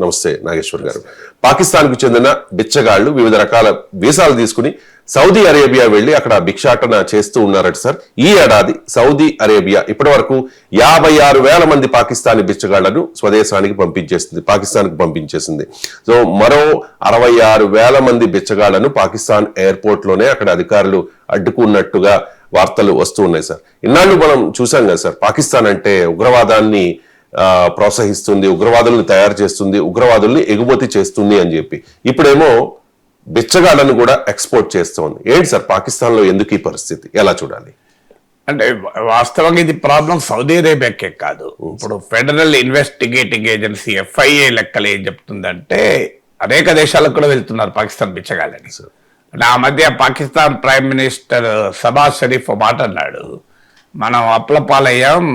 నమస్తే నాగేశ్వర్ గారు. పాకిస్తాన్కు చెందిన బిచ్చగాళ్లు వివిధ రకాల వీసాలు తీసుకుని సౌదీ అరేబియా వెళ్లి అక్కడ భిక్షాటన చేస్తూ ఉన్నారట సార్. ఈ ఏడాది సౌదీ అరేబియా ఇప్పటి వరకు 56,000 మంది పాకిస్తానీ బిచ్చగాళ్లను స్వదేశానికి పాకిస్తాన్కు పంపించేసింది. సో మరో 66,000 మంది బిచ్చగాళ్లను పాకిస్తాన్ ఎయిర్పోర్ట్ లోనే అక్కడ అధికారులు అడ్డుకున్నట్టుగా వార్తలు వస్తూ ఉన్నాయి సార్. ఇన్నాళ్ళు మనం చూసాం కదా సార్, పాకిస్తాన్ అంటే ఉగ్రవాదాన్ని ప్రోత్సహిస్తుంది, ఉగ్రవాదుల్ని తయారు చేస్తుంది, ఉగ్రవాదుల్ని ఎగుమతి చేస్తుంది అని చెప్పి. ఇప్పుడేమో బిచ్చగాళ్లను కూడా ఎక్స్పోర్ట్ చేస్తుంది. ఏంటి సార్ పాకిస్తాన్ లో ఎందుకు ఈ పరిస్థితి, ఎలా చూడాలి? అంటే వాస్తవంగా ఇది ప్రాబ్లం సౌదీ అరేబియాకే కాదు. ఇప్పుడు ఫెడరల్ ఇన్వెస్టిగేటింగ్ ఏజెన్సీ FIA లెక్కలు ఏం చెప్తుందంటే అనేక దేశాలకు కూడా వెళ్తున్నారు పాకిస్తాన్ బిచ్చగాళ్ళని. అంటే ఆ మధ్య పాకిస్తాన్ ప్రైమ్ మినిస్టర్ షబాజ్ షరీఫ్ మాట అన్నాడు, మనం అప్లపాలయ్యాం,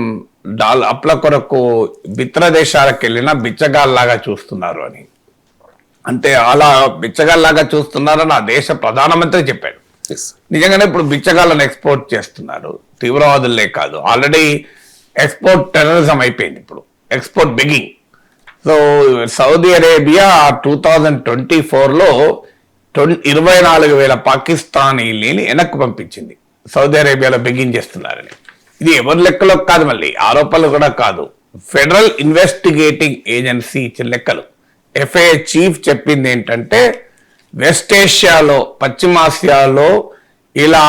అప్ల కొరకు మిత్ర దేశాలకు వెళ్ళినా బిచ్చగాళ్ళలాగా చూస్తున్నారు అని. అంటే అలా బిచ్చగాళ్ళలాగా చూస్తున్నారని ఆ దేశ ప్రధానమంత్రి చెప్పాడు. నిజంగానే ఇప్పుడు బిచ్చగాళ్ళను ఎక్స్పోర్ట్ చేస్తున్నారు, తీవ్రవాదులే కాదు, ఆల్రెడీ ఎక్స్పోర్ట్ టెర్రరిజం అయిపోయింది, ఇప్పుడు export begging. So Saudi Arabia 2024లో 24,000 పాకిస్తానీలని వెనక్కి పంపించింది, సౌదీ అరేబియాలో బెగ్గింగ్ చేస్తున్నారని. ఇది ఎవరి లెక్కలో కాదు, మళ్ళీ ఆరోపణలు కూడా కాదు, ఫెడరల్ ఇన్వెస్టిగేటింగ్ ఏజెన్సీ ఇచ్చిన లెక్కలు. FIA చీఫ్ చెప్పింది ఏంటంటే వెస్ట్ ఏషియాలో, పశ్చిమాసియాలో ఇలా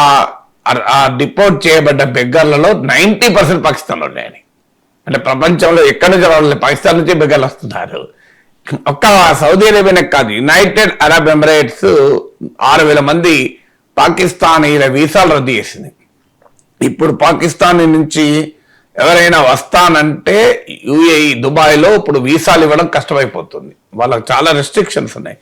డిపోర్ట్ చేయబడ్డ బెగ్గర్లలో 90% పాకిస్తాన్లో ఉన్నాయని. అంటే ప్రపంచంలో ఎక్కడి నుంచి రావాలి, పాకిస్తాన్ నుంచి బెగ్గర్లు వస్తున్నారు. ఒక్క సౌదీ అరేబియానే కాదు, యునైటెడ్ అరబ్ ఎమిరేట్స్ 6,000 మంది పాకిస్తానీల వీసాలు రద్దు చేసింది. ఇప్పుడు పాకిస్తాన్ నుంచి ఎవరైనా వస్తానంటే UAE, దుబాయ్లో ఇప్పుడు వీసాలు ఇవ్వడం కష్టమైపోతుంది, వాళ్ళకి చాలా రెస్ట్రిక్షన్స్ ఉన్నాయి.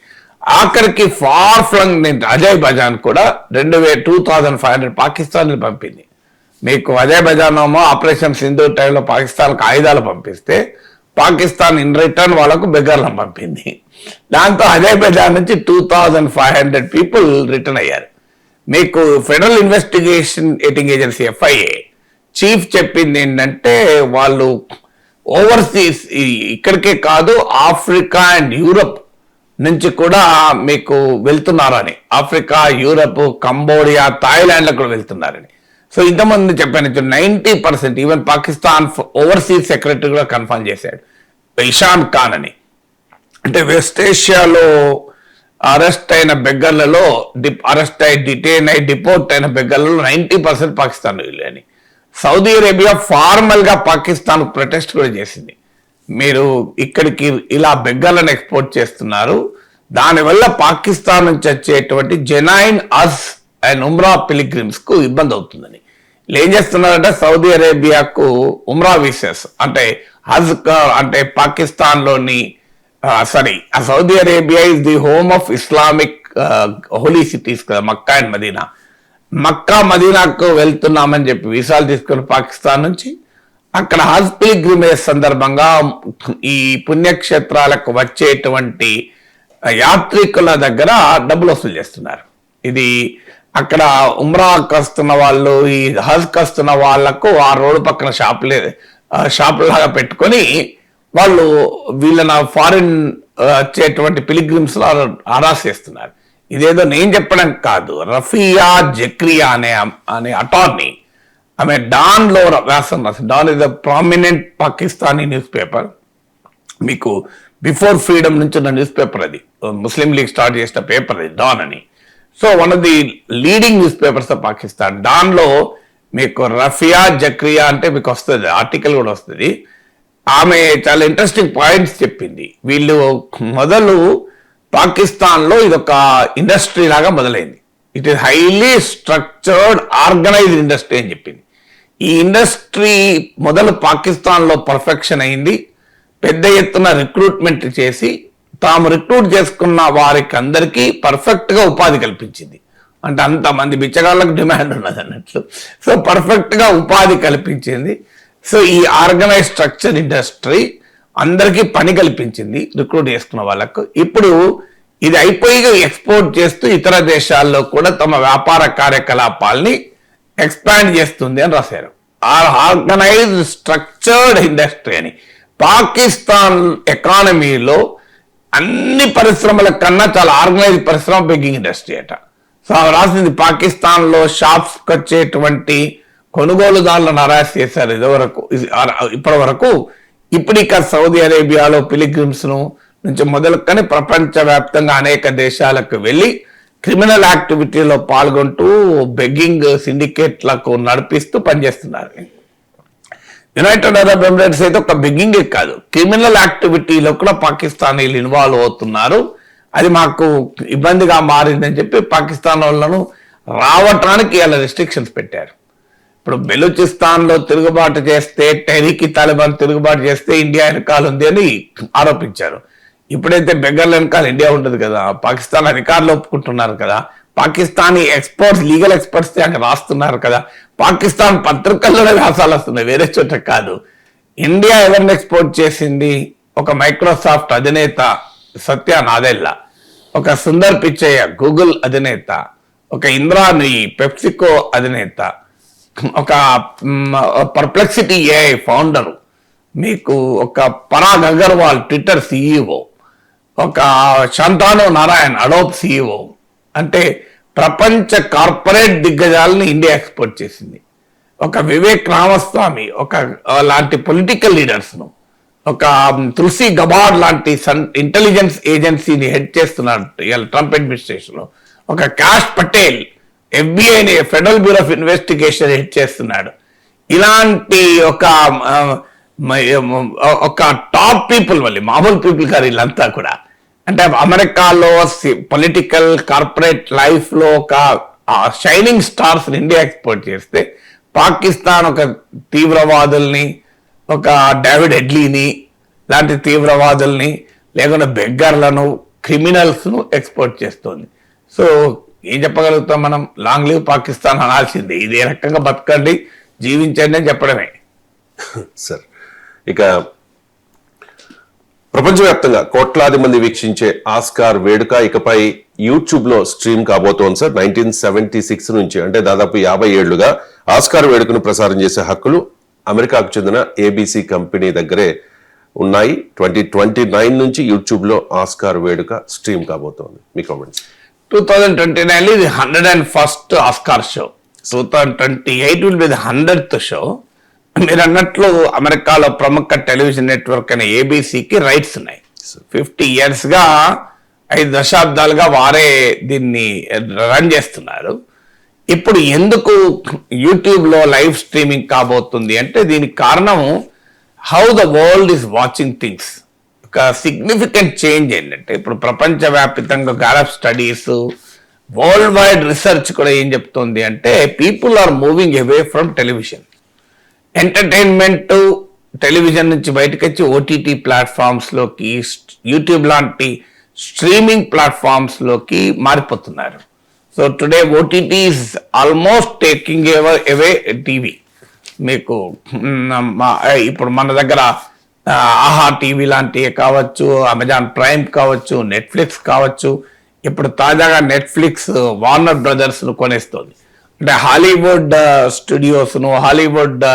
ఆఖరికి ఫార్ ఫ్లంగ్ అజర్బైజాన్ కూడా 2,500 పాకిస్తాన్లు పంపింది. మీకు అజర్బైజాన్ ఏమో ఆపరేషన్ సింధూర్ టైంలో పాకిస్తాన్కి ఆయుధాలు పంపిస్తే పాకిస్తాన్ ఇన్ రిటర్న్ వాళ్ళకు బెగ్గర్లను పంపింది. దాంతో అజర్బైజాన్ నుంచి 2,500 పీపుల్ రిటర్న్ అయ్యారు. మీకు federal investigating agency FIA chief చెప్పింది ఏంటంటే వాళ్ళు ఓవర్సీస్, ఇక్కడికే కాదు ఆఫ్రికా అండ్ యూరప్ నుంచి కూడా మీకు వెళ్తున్నారని, ఆఫ్రికా, యూరప్, కంబోడియా, థాయిలాండ్లకు కూడా వెళ్తున్నారని. సో ఇంతమంది చెప్పాను, 90%, ఈవెన్ పాకిస్తాన్ ఓవర్సీస్ సెక్రటరీ కూడా కన్ఫర్మ్ చేశాడు, ఇషాన్ ఖాన్ అని. అంటే వెస్ట్ ఏషియాలో అరెస్ట్ అయిన బెగ్గర్లలో, డిటైన్ అయి డిపోర్ట్ అయిన బెగ్గర్లలో 90% పాకిస్తాన్ అని. సౌదీ అరేబియా ఫార్మల్ గా పాకిస్తాన్ ప్రొటెస్ట్ కూడా చేసింది, మీరు ఇక్కడికి ఇలా బెగ్గర్లను ఎక్స్పోర్ట్ చేస్తున్నారు, దానివల్ల పాకిస్తాన్ నుంచి వచ్చేటువంటి genuine, Hajj and Umrah pilgrims కు ఇబ్బంది అవుతుందని. ఏం చేస్తున్నారంటే సౌదీ అరేబియాకు ఉమ్రా వీసాస్, అంటే హజ్ అంటే పాకిస్తాన్ లోని Saudi Arabia is the home of Islamic holy cities కదా, మక్కా అండ్ మదీనా. మక్కా మదీనాకు వెళ్తున్నామని చెప్పి వీసాలు తీసుకుని పాకిస్తాన్ నుంచి అక్కడ హజ్ పిల్గ్రిమేజ్ సందర్భంగా ఈ పుణ్యక్షేత్రాలకు వచ్చేటువంటి యాత్రికుల దగ్గర డబ్బులు వసూలు చేస్తున్నారు. ఇది అక్కడ ఉమ్రాకి వస్తున్న వాళ్ళు, ఈ హజ్కి వస్తున్న వాళ్లకు ఆ రోడ్డు పక్కన షాపులాగా పెట్టుకొని వాళ్ళు వీళ్ళ ఫారిన్ వచ్చేటువంటి పిలిగ్రిమ్స్ లో హరాస్ చేస్తున్నారు. ఇదేదో నేను చెప్పడం కాదు, రఫియా జక్రియా అనే అటార్నీ, ఆమె డాన్ లో వ్యాసం రాసింది. Dawn is the prominent Pakistani newspaper, మీకు బిఫోర్ ఫ్రీడమ్ నుంచి ఉన్న న్యూస్ పేపర్, అది ముస్లిం లీగ్ స్టార్ట్ చేసిన పేపర్ అది, డాన్ అని. So one of the leading newspapers of Pakistan. దానిలో మీకు రఫియా జక్రియా అంటే మీకు వస్తుంది, ఆర్టికల్ కూడా వస్తుంది. ఆమె చాలా ఇంట్రెస్టింగ్ పాయింట్స్ చెప్పింది. వీళ్ళు మొదలు పాకిస్తాన్లో ఇదొక ఇండస్ట్రీ లాగా మొదలైంది, it is highly structured organised industry అని చెప్పింది. ఈ ఇండస్ట్రీ మొదలు పాకిస్తాన్లో పర్ఫెక్షన్ అయింది, పెద్ద ఎత్తున రిక్రూట్మెంట్ చేసి తాము రిక్రూట్ చేసుకున్న వారికి అందరికీ పర్ఫెక్ట్గా ఉపాధి కల్పించింది. అంటే అంతమంది బిచ్చగాళ్ళకు డిమాండ్ ఉన్నది అన్నట్లు. సో పర్ఫెక్ట్గా ఉపాధి కల్పించింది. సో ఈ ఆర్గనైజ్ స్ట్రక్చర్ ఇండస్ట్రీ అందరికీ పని కల్పించింది రిక్రూట్ చేసుకున్న వాళ్ళకు. ఇప్పుడు ఇది అయిపోయి ఎక్స్పోర్ట్ చేస్తూ ఇతర దేశాల్లో కూడా తమ వ్యాపార కార్యకలాపాల్ని ఎక్స్పాండ్ చేస్తుంది అని రాశారు. ఆర్గనైజ్డ్ స్ట్రక్చర్డ్ ఇండస్ట్రీ అని. పాకిస్తాన్ ఎకానమీలో అన్ని పరిశ్రమల కన్నా చాలా ఆర్గనైజ్ పరిశ్రమ బెగ్గింగ్ ఇండస్ట్రీ అట. సో ఆమె రాసింది పాకిస్తాన్ లో షాప్స్ కి వచ్చేటువంటి కొనుగోలుదారులను హరాస్ చేశారు ఇప్పటి వరకు. ఇప్పుడు ఇక సౌదీ అరేబియాలో పిలిగ్రిమ్స్ నుంచి మొదలుకొని ప్రపంచవ్యాప్తంగా అనేక దేశాలకు వెళ్ళి క్రిమినల్ యాక్టివిటీలో పాల్గొంటూ బెగ్గింగ్ సిండికేట్లకు నడిపిస్తూ పనిచేస్తున్నారు. యునైటెడ్ అరబ్ ఎమిరేట్స్ అయితే ఒక బెగ్గింగే కాదు, క్రిమినల్ యాక్టివిటీలో కూడా పాకిస్తానీలు ఇన్వాల్వ్ అవుతున్నారు. అది మాకు ఇబ్బందిగా మారిందని చెప్పి పాకిస్తాన్ వాళ్ళను రావటానికి ఇలా రెస్ట్రిక్షన్స్ పెట్టారు. ఇప్పుడు బెలూచిస్తాన్ లో తిరుగుబాటు చేస్తే, టెహరీకి తాలిబాన్ తిరుగుబాటు చేస్తే ఇండియా వెనకాల ఉంది అని ఆరోపించారు. ఇప్పుడైతే బెగ్గర్ల వెనకాల ఇండియా ఉంటుంది కదా, పాకిస్తాన్ అధికారులు ఒప్పుకుంటున్నారు కదా, పాకిస్తానీ ఎక్స్పర్ట్స్ లీగల్ ఎక్స్పర్ట్స్ అక్కడ రాస్తున్నారు కదా, పాకిస్తాన్ పత్రికల్లోనే వ్యాసాలు వస్తున్నాయి, వేరే చోట కాదు. ఇండియా ఎవరిని ఎక్స్పోర్ట్ చేసింది? ఒక మైక్రోసాఫ్ట్ అధినేత సత్య నాదెల్లా, ఒక సుందర్ పిచ్చయ్య గూగుల్ అధినేత, ఒక ఇంద్రాని పెప్సికో అధినేత, ఒక పర్ప్లెక్సిటీ ఏఐ ఫౌండరు, మీకు ఒక పరాగ్ అగర్వాల్ ట్విట్టర్ సిఇఓ, ఒక శాంతాను నారాయణ్ అడోబ్ సిఇఓ. అంటే ప్రపంచ కార్పొరేట్ దిగ్గజాలని ఇండియా ఎక్స్పోర్ట్ చేసింది. ఒక వివేక్ రామస్వామి, ఒక లాంటి పొలిటికల్ లీడర్స్ను, ఒక తులసి గబాడ్ లాంటి ఇంటెలిజెన్స్ ఏజెన్సీని హెడ్ చేస్తున్నారు ట్రంప్ అడ్మినిస్ట్రేషన్ లో. ఒక కాష్ పటేల్ ఎఫ్బిఐని, federal bureau of investigation head చేస్తున్నాడు. ఇలాంటి ఒక టాప్ పీపుల్ వల్ల, మామూలు పీపుల్ కాదు వీళ్ళంతా కూడా. అంటే అమెరికాలో పొలిటికల్ కార్పొరేట్ లైఫ్ లో ఒక షైనింగ్ స్టార్స్ ఇండియా ఎక్స్పోర్ట్ చేస్తే, పాకిస్తాన్ ఒక తీవ్రవాదుల్ని, ఒక డేవిడ్ హెడ్లీని లాంటి తీవ్రవాదుల్ని, లేకుండా బెగ్గర్లను, క్రిమినల్స్ ను ఎక్స్పోర్ట్ చేస్తుంది. సో ఏం చెప్పగలుగుతాం మనం? లాంగ్ లివ్ పాకిస్తాన్ అనాల్సిందే. ఇదే రకంగా బతకండి, జీవించండి అని చెప్పడమే. సార్, ఇక ప్రపంచవ్యాప్తంగా కోట్లాది మంది వీక్షించే ఆస్కార్ వేడుక ఇకపై యూట్యూబ్ లో స్ట్రీమ్ కాబోతోంది సార్. 1976 నుంచి, అంటే దాదాపు 50 ఏళ్లుగా ఆస్కార్ వేడుకను ప్రసారం చేసే హక్కులు అమెరికాకు చెందిన ఏబీసీ కంపెనీ దగ్గరే ఉన్నాయి. 2029 నుంచి యూట్యూబ్ లో ఆస్కార్ వేడుక స్ట్రీమ్ కాబోతోంది. మీ కామెంట్స్? 2029 ఇది 101st Oscar show. 2028 will be the 100th show. మీరు అన్నట్లు అమెరికాలో ప్రముఖ టెలివిజన్ నెట్వర్క్ అయిన ఏబీసీకి రైట్స్ ఉన్నాయి. 50 years గా, 5 దశాబ్దాలుగా వారే దీన్ని రన్ చేస్తున్నారు. ఇప్పుడు ఎందుకు యూట్యూబ్ లో లైవ్ స్ట్రీమింగ్ కాబోతుంది అంటే, దీనికి కారణం how the world is watching things. ఒక సిగ్నిఫికెంట్ చేంజ్ ఏంటంటే, ఇప్పుడు ప్రపంచవ్యాప్తంగా Gallup studies, world wide research కూడా ఏం చెప్తుంది అంటే, people are moving away from television. Entertainment television నుంచి బయటకు వచ్చి ఓటీటీ ప్లాట్ఫామ్స్ లోకి, యూట్యూబ్ లాంటి స్ట్రీమింగ్ ప్లాట్ఫామ్స్ లోకి మారిపోతున్నారు. So today OTT is almost taking away TV. మీకు ఇప్పుడు మన దగ్గర ఆహా టీవీ లాంటివి కావచ్చు, అమెజాన్ ప్రైమ్ కావచ్చు, నెట్ఫ్లిక్స్ కావచ్చు. ఇప్పుడు తాజాగా నెట్ఫ్లిక్స్ వార్నర్ బ్రదర్స్ ను కొనేస్తుంది. అంటే హాలీవుడ్ స్టూడియోస్ ను, హాలీవుడ్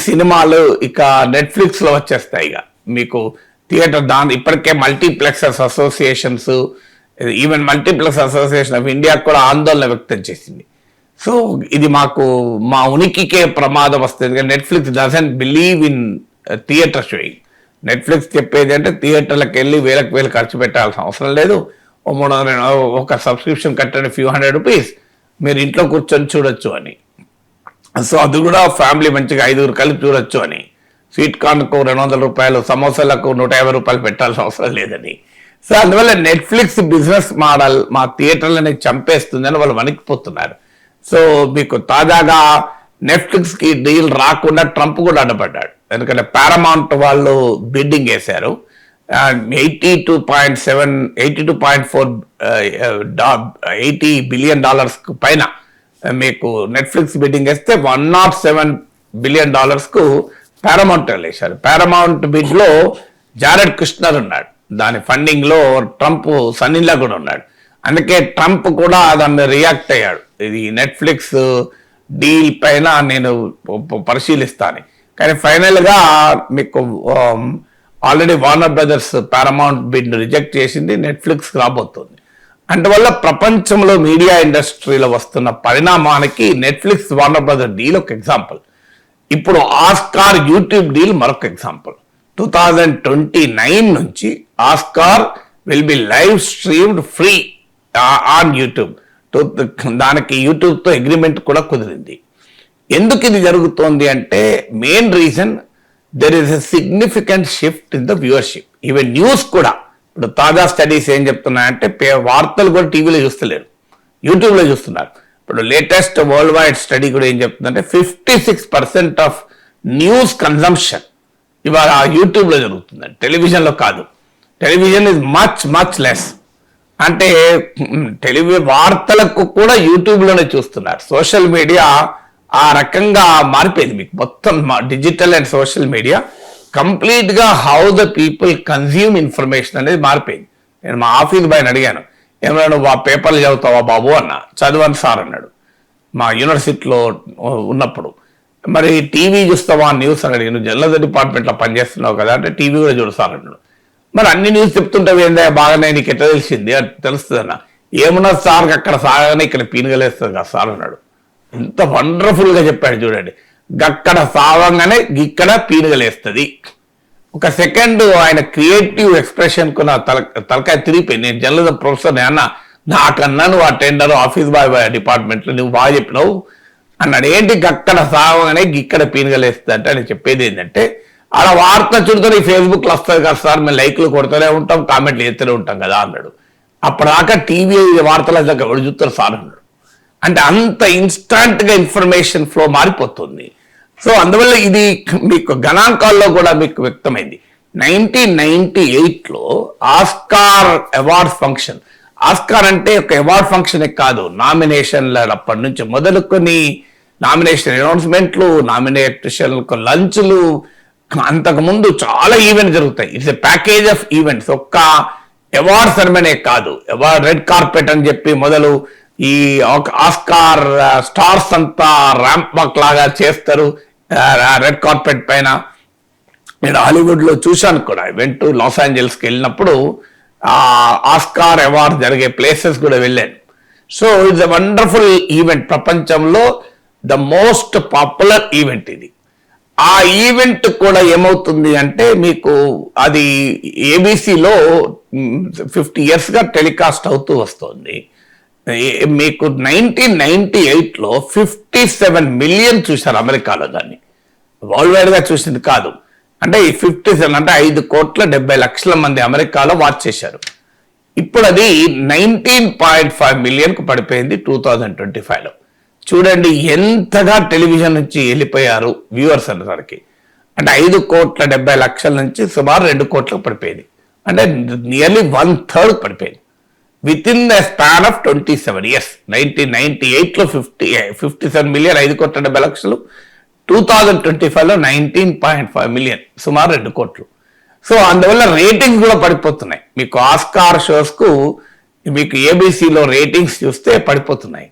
సినిమాలు ఇక నెట్ఫ్లిక్స్ లో వచ్చేస్తాయి. ఇక మీకు థియేటర్ ఇప్పటికే multiplexes associations, even multiplex association of India కూడా ఆందోళన వ్యక్తం చేసింది. సో ఇది మా ఉనికికే ప్రమాదం వస్తుంది. Netflix doesn't believe in theatre showing. Netflix చెప్పేది అంటే థియేటర్లకు వెళ్ళి వేలకు ఖర్చు పెట్టాల్సిన అవసరం లేదు. ఒక సబ్స్క్రిప్షన్ కట్టండి, few hundred rupees, మీరు ఇంట్లో కూర్చొని చూడొచ్చు అని. సో అది కూడా ఫ్యామిలీ మంచిగా 5 కలిపి చూడొచ్చు అని. స్వీట్ కార్న్కు 200 రూపాయలు, సమోసాలకు 150 రూపాయలు పెట్టాల్సిన అవసరం లేదని. సో అందువల్ల నెట్ఫ్లిక్స్ బిజినెస్ మోడల్ మా థియేటర్లని చంపేస్తుందని వాళ్ళు వణికిపోతున్నారు. సో మీకు తాజాగా నెట్ఫ్లిక్స్ కి డీల్ రాకుండా ట్రంప్ కూడా అడ్డపడ్డాడు. ఎందుకంటే పారామౌంట్ వాళ్ళు బిడ్డింగ్ వేశారు. $82.4 బిలియన్ పైన మీకు నెట్ఫ్లిక్స్ బిడ్డింగ్ వేస్తే $107 బిలియన్ కు పారామౌంట్ వేశారు. పారామౌంట్ బిడ్ లో జారెడ్ కుష్నర్ ఉన్నాడు. దాని ఫండింగ్ లో ట్రంప్ సన్నిలా కూడా ఉన్నాడు. అందుకే ట్రంప్ కూడా దాన్ని రియాక్ట్ అయ్యాడు. ఇది నెట్ఫ్లిక్స్ డీల్ పైన నేను పరిశీలిస్తాను. కానీ ఫైనల్ గా మీకు already Warner Brothers Paramount bid reject చేసింది, నెట్ఫ్లిక్స్ రాబోతుంది. అందువల్ల ప్రపంచంలో మీడియా ఇండస్ట్రీలో వస్తున్న పరిణామానికి నెట్ఫ్లిక్స్ వార్నర్ బ్రదర్ డీల్ ఒక ఎగ్జాంపుల్. ఇప్పుడు ఆస్కార్ యూట్యూబ్ డీల్ మరొక ఎగ్జాంపుల్. 2029 నుంచి Oscar will be live streamed free on YouTube. దానికి యూట్యూబ్తో అగ్రిమెంట్ కూడా కుదిరింది. ఎందుకు ఇది జరుగుతోంది అంటే main reason there is a significant shift in the viewership. Even news కూడా ఇప్పుడు తాజా స్టడీస్ ఏం చెప్తున్నాయంటే వార్తలు కూడా టీవీలో చూస్తలేరు, యూట్యూబ్లో చూస్తున్నారు. ఇప్పుడు లేటెస్ట్ వరల్డ్ వైడ్ స్టడీ కూడా ఏం చెప్తుందంటే 56% ఆఫ్ న్యూస్ కన్జంప్షన్ ఇవాళ యూట్యూబ్లో జరుగుతుందండి, టెలివిజన్లో కాదు. Television is much less. అంటే వార్తలకు కూడా యూట్యూబ్లోనే చూస్తున్నారు. సోషల్ మీడియా ఆ రకంగా మారిపోయింది. మీకు మొత్తం డిజిటల్ అండ్ సోషల్ మీడియా కంప్లీట్గా how the people consume information అనేది మారిపోయింది. నేను మా ఆఫీస్ బాయ్ని అడిగాను, ఏమన్నా నువ్వు ఆ పేపర్లు చదువుతావా బాబు అన్న. చదవని సార్ అన్నాడు మా యూనివర్సిటీలో ఉన్నప్పుడు. మరి టీవీ చూస్తావా న్యూస్ అని అడిగాను. జర్నలిజం డిపార్ట్మెంట్లో పనిచేస్తున్నావు కదా అంటే టీవీ కూడా చూడు సార్ అన్నాడు. మరి అన్ని న్యూస్ చెప్తుంటావు ఏందా బాగానే, నీకు ఎట్లా తెలిసింది అని తెలుస్తుంది అన్న. ఏమన్నా సార్ అక్కడ సాగానే ఇక్కడ పీనుగలేస్తుంది కదా సార్ అన్నాడు. ఎంత వండర్ఫుల్గా చెప్పాడు చూడండి. గక్కడ సావంగానే ఇక్కడ పీనుగలేస్తుంది. ఒక సెకండ్ ఆయన క్రియేటివ్ ఎక్స్ప్రెషన్కు నా తలకాయ తిరిగిపోయింది. నేను జర్నలిజం ప్రొఫెసర్ అన్న, నాకన్నా నువ్వు అటెండర్ ఆఫీస్ బాయ్ డిపార్ట్మెంట్లో నువ్వు బాగా చెప్పినావు అన్నాడు. ఏంటి గక్కడ సావంగానే ఇక్కడ పీనుగలేస్తుంది అంటే ఆయన చెప్పేది ఏంటంటే అలా వార్త చుడుతూనే ఫేస్బుక్లో వస్తుంది కదా సార్, మేము లైక్లు కొడుతూనే ఉంటాం, కామెంట్లు చేస్తూనే ఉంటాం కదా అన్నాడు. అప్పటిదాకా టీవీ వార్తల దగ్గర ఎవరు చూస్తారు సార్ అన్నాడు. అంటే అంత ఇన్స్టాంట్గా ఇన్ఫర్మేషన్ ఫ్లో మారిపోతుంది. సో అందువల్ల ఇది మీకు గణాంకాల్లో కూడా మీకు వ్యక్తమైంది. 1998లో ఆస్కార్ అవార్డ్ ఫంక్షన్, ఆస్కార్ అంటే ఒక అవార్డ్ ఫంక్షనే కాదు, నామినేషన్ల అప్పటి నుంచి మొదలుకొని నామినేషన్ అనౌన్స్మెంట్లు, నామినేషన్లకు లంచ్లు, అంతకుముందు చాలా ఈవెంట్ జరుగుతాయి. It's a package of events. ఒక్క అవార్డ్ సెరమనీ కాదు, అవార్డ్ రెడ్ కార్పెట్ అని చెప్పి మొదలు ఈ ఆస్కార్ స్టార్స్ అంతా ర్యాంప్ వాక్ లాగా చేస్తారు రెడ్ కార్పెట్ పైన. నేను హాలీవుడ్లో చూశాను కూడా, ఈవెంట్ లాస్ ఏంజల్స్కి వెళ్ళినప్పుడు ఆస్కార్ అవార్డ్ జరిగే ప్లేసెస్ కూడా వెళ్ళాను. So it's a wonderful event. ప్రపంచంలో ద మోస్ట్ పాపులర్ ఈవెంట్ ఇది. ఆ ఈవెంట్ కూడా ఏమవుతుంది అంటే మీకు అది ఏబీసీలో 50 yearsగా టెలికాస్ట్ అవుతూ వస్తుంది. మీకు 1998లో 57 million చూశారు అమెరికాలో. దాన్ని వరల్డ్ వైడ్గా చూసింది కాదు. అంటే ఈ 57 అంటే 5,70,00,000 మంది అమెరికాలో వాచ్ చేశారు. ఇప్పుడు అది 19.5 million పడిపోయింది 2025లో. చూడండి ఎంతగా టెలివిజన్ నుంచి వెళ్ళిపోయారు వ్యూవర్స్ అనేసరికి. అంటే 5,70,00,000 నుంచి సుమారు 2 కోట్లకు పడిపోయింది. అంటే నియర్లీ 1/3 పడిపోయింది with in the span of 27 years. 1998లో 57 million 5,70,00,000, 2025లో 19.5 million సుమారు 2 కోట్లు. సో అందువల్ల రేటింగ్స్ కూడా పడిపోతున్నాయి. మీకు ఆస్కార్ షోస్కు మీకు ఏబీసీలో రేటింగ్స్ చూస్తే పడిపోతున్నాయి.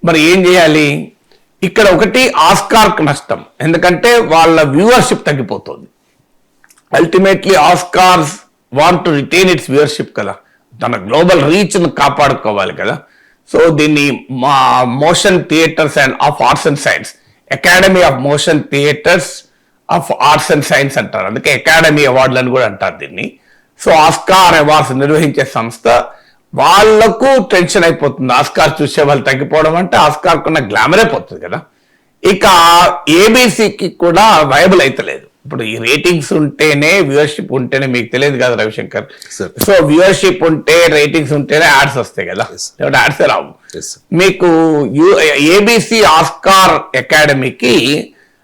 మరి ఏం చేయాలి? ఇక్కడ ఒకటి ఆస్కార్కి నష్టం, ఎందుకంటే వాళ్ళ వ్యూవర్షిప్ తగ్గిపోతుంది. Ultimately Oscars want to retain it's viewership కదా, తన గ్లోబల్ రీచ్ను కాపాడుకోవాలి కదా. సో దీన్ని motion theatres and of arts and science, academy of motion theatres of arts and science అంటారు. అందుకే అకాడమీ అవార్డులను కూడా అంటారు దీన్ని. సో ఆస్కార్ అవార్డ్స్ నిర్వహించే సంస్థ వాళ్లకు టెన్షన్ అయిపోతుంది. ఆస్కార్ చూసే వాళ్ళు తగ్గిపోవడం అంటే ఆస్కార్ కున్న గ్లామరే పోతుంది కదా. ఇక ఏబీసీకి కూడా వైబుల్ అయితలేదు. ఇప్పుడు ఈ రేటింగ్స్ ఉంటేనే వ్యూవర్షిప్ ఉంటేనే, మీకు తెలియదు కదా రవిశంకర్. సో వ్యూవర్షిప్ ఉంటే రేటింగ్స్ ఉంటేనే యాడ్స్ వస్తాయి కదా, యాడ్స్ రావు. మీకు ఏబీసీ ఆస్కార్ అకాడమీకి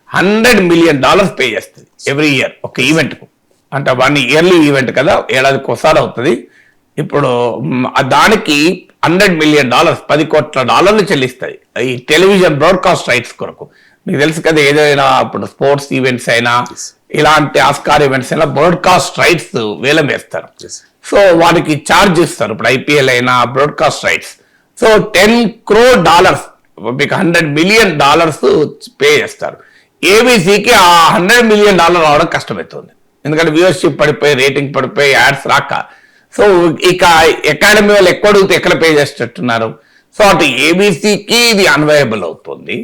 $100 million పే చేస్తుంది ఎవ్రీ ఇయర్ ఒక ఈవెంట్కు. అంటే 1 yearly ఈవెంట్ కదా, ఏడాదికి ఒకసారి అవుతుంది. ఇప్పుడు దానికి $100 million $10 కోట్ల చెల్లిస్తాయి ఈ టెలివిజన్ బ్రాడ్కాస్ట్ రైట్స్ కొరకు. మీకు తెలుసు కదా, ఏదైనా ఇప్పుడు స్పోర్ట్స్ ఈవెంట్స్ అయినా ఇలాంటి ఆస్కార్ ఈవెంట్స్ అయినా బ్రాడ్కాస్ట్ రైట్స్ వేలం వేస్తారు. సో వాటికి ఛార్జ్ ఇస్తారు. ఇప్పుడు ఐపీఎల్ అయినా బ్రాడ్కాస్ట్ రైట్స్. సో $10 crore మీకు $100 million పే చేస్తారు. ఏబీసీకి ఆ $100 million రావడం కష్టమవుతుంది. ఎందుకంటే వ్యూవర్షిప్ పడిపోయి, రేటింగ్ పడిపోయి, యాడ్స్ రాక. సో ఇక అకాడమీ వాళ్ళు ఎక్కువ అడిగితే ఎక్కడ పే చేసేటట్టున్నారు. సో అటు ఏబీసీకి ఇది అన్వయబుల్ అవుతుంది,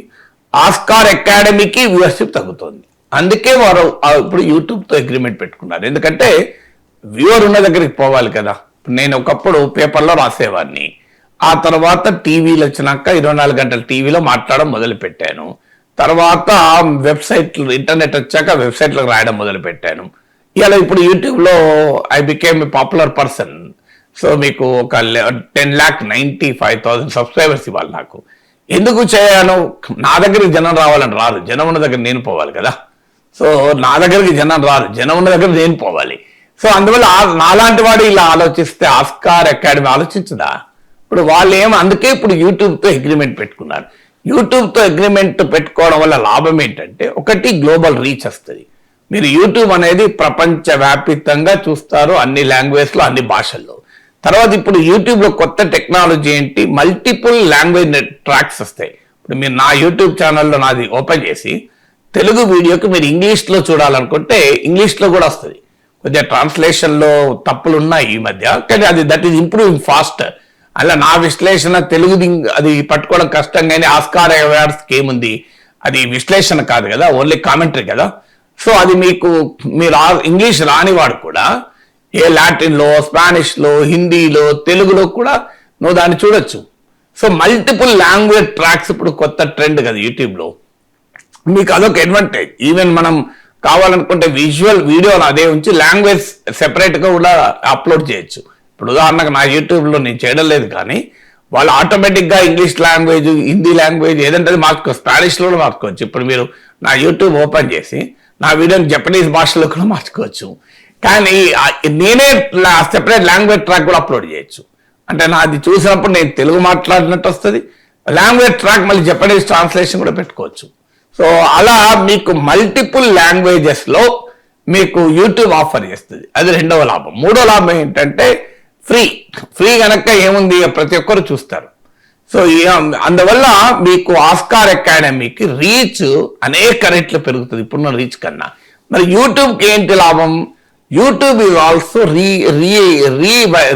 ఆస్కార్ అకాడమీకి వ్యూవర్షిప్ తగ్గుతుంది. అందుకే వారు ఇప్పుడు యూట్యూబ్తో అగ్రిమెంట్ పెట్టుకున్నారు. ఎందుకంటే వ్యూవర్ ఉన్న దగ్గరికి పోవాలి కదా. నేను ఒకప్పుడు పేపర్లో రాసేవాడిని, ఆ తర్వాత టీవీలు వచ్చినాక 24 గంటల టీవీలో మాట్లాడడం మొదలు పెట్టాను. తర్వాత వెబ్సైట్లు, ఇంటర్నెట్ వచ్చాక వెబ్సైట్లకు రాయడం మొదలు పెట్టాను. ఇలా ఇప్పుడు యూట్యూబ్లో I became a popular person. So మీకు ఒక 10,95,000 సబ్స్క్రైబర్స్ ఇవ్వాలి నాకు. ఎందుకు చేయను? నా దగ్గరికి జనం రావాలని రారు, జనం ఉన్న దగ్గర నేను పోవాలి కదా. సో నా దగ్గరికి జనం రారు, జనం ఉన్న దగ్గర నేను పోవాలి. సో అందువల్ల నాలాంటి వాడు ఇలా ఆలోచిస్తే ఆస్కార్ అకాడమీ ఆలోచించదా? ఇప్పుడు వాళ్ళు అందుకే ఇప్పుడు యూట్యూబ్తో అగ్రిమెంట్ పెట్టుకున్నారు. యూట్యూబ్తో అగ్రిమెంట్ పెట్టుకోవడం వల్ల లాభం ఏంటంటే, ఒకటి గ్లోబల్ రీచ్ వస్తుంది. మీరు యూట్యూబ్ అనేది ప్రపంచవ్యాప్తంగా చూస్తారు, అన్ని లాంగ్వేజ్లో, అన్ని భాషల్లో. తర్వాత ఇప్పుడు యూట్యూబ్లో కొత్త టెక్నాలజీ ఏంటి, మల్టిపుల్ లాంగ్వేజ్ ట్రాక్స్ వస్తాయి. ఇప్పుడు మీరు నా యూట్యూబ్ ఛానల్లో నాది ఓపెన్ చేసి తెలుగు వీడియోకి మీరు ఇంగ్లీష్లో చూడాలనుకుంటే ఇంగ్లీష్లో కూడా వస్తుంది. కొద్దిగా ట్రాన్స్లేషన్లో తప్పులు ఉన్నాయి ఈ మధ్య, కానీ అది దట్ ఈస్ ఇంప్రూవింగ్ ఫాస్టర్. అలా నా విశ్లేషణ తెలుగుది అది పట్టుకోవడం కష్టం, కానీ ఆస్కార్ అవార్డ్స్కి ఏముంది, అది విశ్లేషణ కాదు కదా, ఓన్లీ కామెంటరీ కదా. సో అది మీరు ఇంగ్లీష్ రానివాడు కూడా ఏ లాటిన్లో, స్పానిష్లో, హిందీలో, తెలుగులో కూడా నువ్వు దాన్ని చూడొచ్చు. సో మల్టిపుల్ లాంగ్వేజ్ ట్రాక్స్ ఇప్పుడు కొత్త ట్రెండ్ కదా యూట్యూబ్లో. మీకు అదొక అడ్వాంటేజ్. ఈవెన్ మనం కావాలనుకుంటే విజువల్ వీడియో అదే ఉంచి లాంగ్వేజ్ సెపరేట్గా కూడా అప్లోడ్ చేయొచ్చు. ఇప్పుడు ఉదాహరణకు నా యూట్యూబ్లో నేను చేయడం లేదు, కానీ వాళ్ళు ఆటోమేటిక్గా ఇంగ్లీష్ లాంగ్వేజ్, హిందీ లాంగ్వేజ్ ఏదంటే అది మార్చుకోవచ్చు, స్పానిష్లో కూడా మార్చుకోవచ్చు. ఇప్పుడు మీరు నా యూట్యూబ్ ఓపెన్ చేసి నా వీడియోని జపనీస్ భాషలో కూడా మార్చుకోవచ్చు. కానీ నేనే సెపరేట్ లాంగ్వేజ్ ట్రాక్ కూడా అప్లోడ్ చేయొచ్చు. అంటే నాది చూసినప్పుడు నేను తెలుగు మాట్లాడినట్టు వస్తుంది, లాంగ్వేజ్ ట్రాక్ మళ్ళీ జపనీస్ ట్రాన్స్లేషన్ కూడా పెట్టుకోవచ్చు. సో అలా మీకు మల్టిపుల్ లాంగ్వేజెస్లో మీకు యూట్యూబ్ ఆఫర్ చేస్తుంది. అది రెండవ లాభం. మూడో లాభం ఏంటంటే ఫ్రీ కనుక ఏముంది, ప్రతి ఒక్కరు చూస్తారు. సో అందువల్ల మీకు ఆస్కార్ అకాడమీకి రీచ్ అనేక రెట్లు పెరుగుతుంది ఇప్పుడున్న రీచ్ కన్నా. మరి యూట్యూబ్కి ఏంటి లాభం? YouTube is also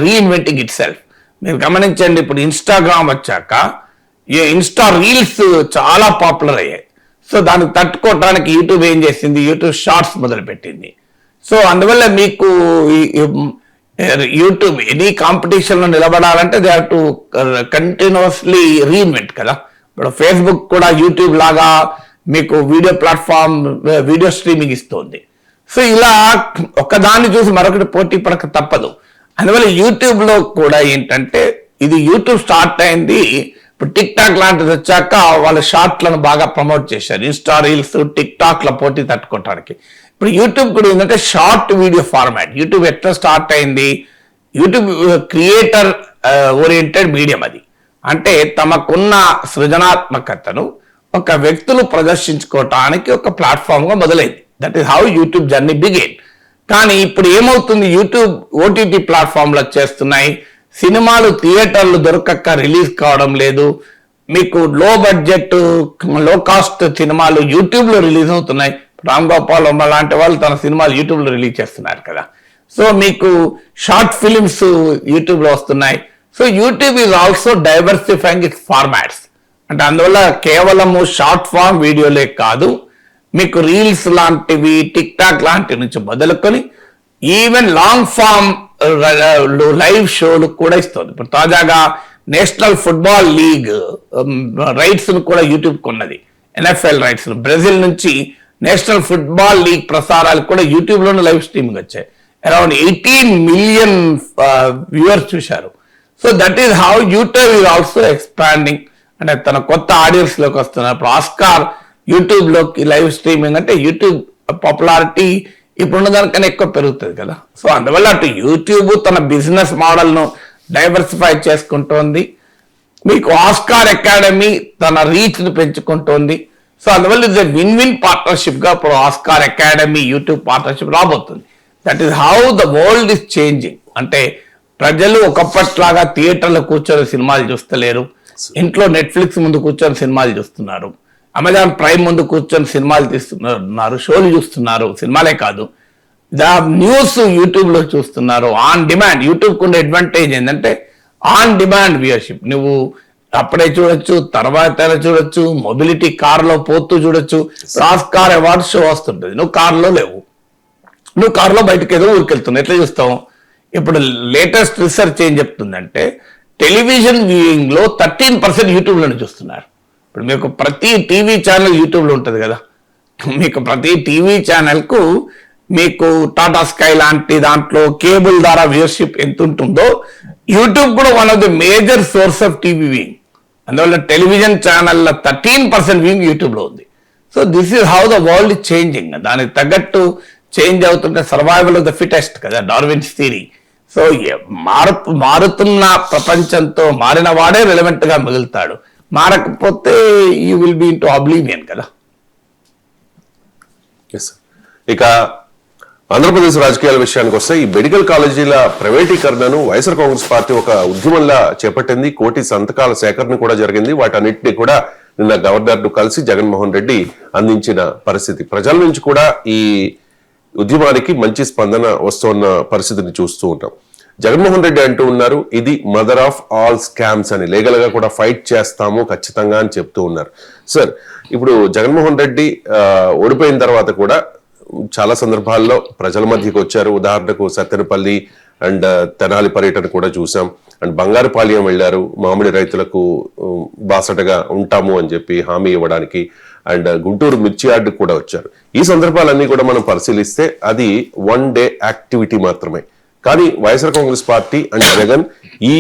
reinventing it self. మీరు గమనించండి, ఇప్పుడు ఇన్స్టాగ్రామ్ వచ్చాక ఇన్స్టా రీల్స్ చాలా పాపులర్ అయ్యాయి. సో దానికి తట్టుకోవడానికి యూట్యూబ్ ఏం చేసింది, యూట్యూబ్ షార్ట్స్ మొదలుపెట్టింది. సో అందువల్ల మీకు యూట్యూబ్ ఎనీ కాంపిటీషన్లో నిలబడాలంటే they have to continuously reinvent కదా. ఇప్పుడు ఫేస్బుక్ కూడా యూట్యూబ్ లాగా మీకు వీడియో ప్లాట్ఫామ్, వీడియో స్ట్రీమింగ్ ఇస్తుంది. సో ఇలా ఒకదాన్ని చూసి మరొకటి పోటీ పడక తప్పదు. అందువల్ల యూట్యూబ్లో కూడా ఏంటంటే, ఇది యూట్యూబ్ స్టార్ట్ అయింది, ఇప్పుడు టిక్ టాక్ లాంటిది వచ్చాక వాళ్ళ షార్ట్లను బాగా ప్రమోట్ చేశారు. ఇన్స్టా రీల్స్, టిక్ టాక్ల పోటీ తట్టుకోవడానికి. ఇప్పుడు యూట్యూబ్ కూడా ఏంటంటే షార్ట్ వీడియో ఫార్మాట్. యూట్యూబ్ ఎట్లా స్టార్ట్ అయింది, యూట్యూబ్ క్రియేటర్ ఓరియంటెడ్ మీడియం. అది అంటే తమకున్న సృజనాత్మకతను ఒక వ్యక్తులు ప్రదర్శించుకోవటానికి ఒక ప్లాట్ఫామ్గా మొదలైంది. That is how YouTube journey begin. కానీ ఇప్పుడు ఏమవుతుంది, యూట్యూబ్ ఓటీటీ ప్లాట్ఫామ్లు వచ్చేస్తున్నాయి, సినిమాలు థియేటర్లు దొరకక రిలీజ్ కావడం లేదు, మీకు లో బడ్జెట్, లో కాస్ట్ సినిమాలు యూట్యూబ్లో రిలీజ్ అవుతున్నాయి. రామ్ గోపాల్ వర్మ లాంటి వాళ్ళు తన సినిమాలు యూట్యూబ్లో రిలీజ్ చేస్తున్నారు కదా. సో మీకు షార్ట్ ఫిలిమ్స్ యూట్యూబ్లో వస్తున్నాయి. So YouTube is also diversifying it's formats. అంటే అందువల్ల కేవలము షార్ట్ ఫామ్ వీడియోలే కాదు, మీకు రీల్స్ లాంటివి, టిక్ టాక్ లాంటి నుంచి మొదలుకొని ఈవెన్ లాంగ్ ఫామ్ లైవ్ షోలు కూడా ఇస్తుంది. ఇప్పుడు తాజాగా నేషనల్ ఫుట్బాల్ లీగ్ రైట్స్ కూడా యూట్యూబ్ కొన్నది, NFL రైట్స్. బ్రెజిల్ నుంచి నేషనల్ ఫుట్బాల్ లీగ్ ప్రసారాలు కూడా యూట్యూబ్లోనే లైవ్ స్ట్రీమింగ్ వచ్చాయి. అరౌండ్ 18 మిలియన్ వ్యూవర్స్ చూశారు. So that is how YouTube is also expanding. అంటే తన కొత్త ఆడియన్స్ లోకి వస్తున్నారు. ఇప్పుడు ఆస్కార్ యూట్యూబ్లోకి లైవ్ స్ట్రీమింగ్ అంటే యూట్యూబ్ పాపులారిటీ ఇప్పుడున్న దానికన్నా ఎక్కువ పెరుగుతుంది కదా. సో అందువల్ల అటు యూట్యూబ్ తన బిజినెస్ మోడల్ను డైవర్సిఫై చేసుకుంటోంది, మీకు ఆస్కార్ అకాడమీ తన రీచ్ను పెంచుకుంటోంది. సో అందువల్ల ఇది విన్ విన్ పార్ట్నర్షిప్గా ఇప్పుడు ఆస్కార్ అకాడమీ యూట్యూబ్ పార్ట్నర్షిప్ రాబోతుంది. That is how the world is changing. అంటే ప్రజలు ఒకప్పట్లాగా థియేటర్లో కూర్చొని సినిమాలు చూస్తలేరు, ఇంట్లో నెట్ఫ్లిక్స్ ముందు కూర్చొని సినిమాలు చూస్తున్నారు, అమెజాన్ ప్రైమ్ ముందు కూర్చొని సినిమాలు తీస్తున్నారు, షోలు చూస్తున్నారు. సినిమాలే కాదు, న్యూస్ యూట్యూబ్ లో చూస్తున్నారు ఆన్ డిమాండ్. యూట్యూబ్ కు అడ్వాంటేజ్ ఏంటంటే ఆన్ డిమాండ్ వ్యూయర్షిప్. నువ్వు అప్పుడే చూడొచ్చు, తర్వాత చూడొచ్చు, మొబిలిటీ కార్లో పోతూ చూడొచ్చు. ఆస్కార్ అవార్డ్ షో వస్తుంటుంది, నువ్వు కార్లో లేవు, నువ్వు కారులో బయటకు ఏదో ఊరికెళ్తున్నావు, ఎట్లా చూస్తావు? ఇప్పుడు లేటెస్ట్ రీసెర్చ్ ఏం చెప్తుందంటే టెలివిజన్ వ్యూయింగ్ లో 13% యూట్యూబ్ లోనే చూస్తున్నారు. ఇప్పుడు మీకు ప్రతి టీవీ ఛానల్ యూట్యూబ్ లో ఉంటుంది కదా, మీకు ప్రతి టీవీ ఛానల్ కు మీకు టాటా స్కై లాంటి దాంట్లో కేబుల్ ద్వారా వ్యూయర్షిప్ ఎంత ఉంటుందో యూట్యూబ్ కూడా one of the major source of TV viewing. అందువల్ల టెలివిజన్ ఛానల్ 13% వ్యూయింగ్ యూట్యూబ్ లో ఉంది. So this is how the world is changing. దానికి తగ్గట్టు చేంజ్ అవుతుంటే సర్వైవల్ ఆఫ్ ద ఫిటెస్ట్ కదా, డార్విన్స్ థియరీ. సో మారుతున్న ప్రపంచంతో మారిన వాడే రిలవెంట్ గా మిగులుతాడు, మారకపోతే యూ విల్ బి ఇంటూ అబ్లీవియన్ కదా. ఇక ఆంధ్రప్రదేశ్ రాజకీయాల విషయానికి వస్తే ఈ మెడికల్ కాలేజీల ప్రైవేటీకరణను వైఎస్ఆర్ కాంగ్రెస్ పార్టీ ఒక ఉద్యమంలా చేపట్టింది. 1 కోటి సంతకాల సేకరణ కూడా జరిగింది. వాటన్నిటిని కూడా నిన్న గవర్నర్ ను కలిసి జగన్మోహన్ రెడ్డి అందించిన పరిస్థితి. ప్రజల నుంచి కూడా ఈ ఉద్యమానికి మంచి స్పందన వస్తున్న పరిస్థితిని చూస్తూ ఉంటాం. జగన్మోహన్ రెడ్డి అంటూ ఉన్నారు, ఇది మదర్ ఆఫ్ ఆల్ స్కామ్స్ అని, లీగల్ గా కూడా ఫైట్ చేస్తాము ఖచ్చితంగా అని చెప్తూ ఉన్నారు. సార్, ఇప్పుడు జగన్మోహన్ రెడ్డి ఓడిపోయిన తర్వాత కూడా చాలా సందర్భాల్లో ప్రజల మధ్యకి వచ్చారు. ఉదాహరణకు సత్తెనపల్లి అండ్ తెనాలి పర్యటన కూడా చూసాం. అండ్ బంగారుపాళ్యం వెళ్లారు, మామిడి రైతులకు బాసటగా ఉంటాము అని చెప్పి హామీ ఇవ్వడానికి. అండ్ గుంటూరు మిర్చి యార్డు కూడా వచ్చారు. ఈ సందర్భాలన్నీ కూడా మనం పరిశీలిస్తే అది 1 డే యాక్టివిటీ మాత్రమే. కానీ వైఎస్ఆర్ కాంగ్రెస్ పార్టీ అండ్ జగన్ ఈ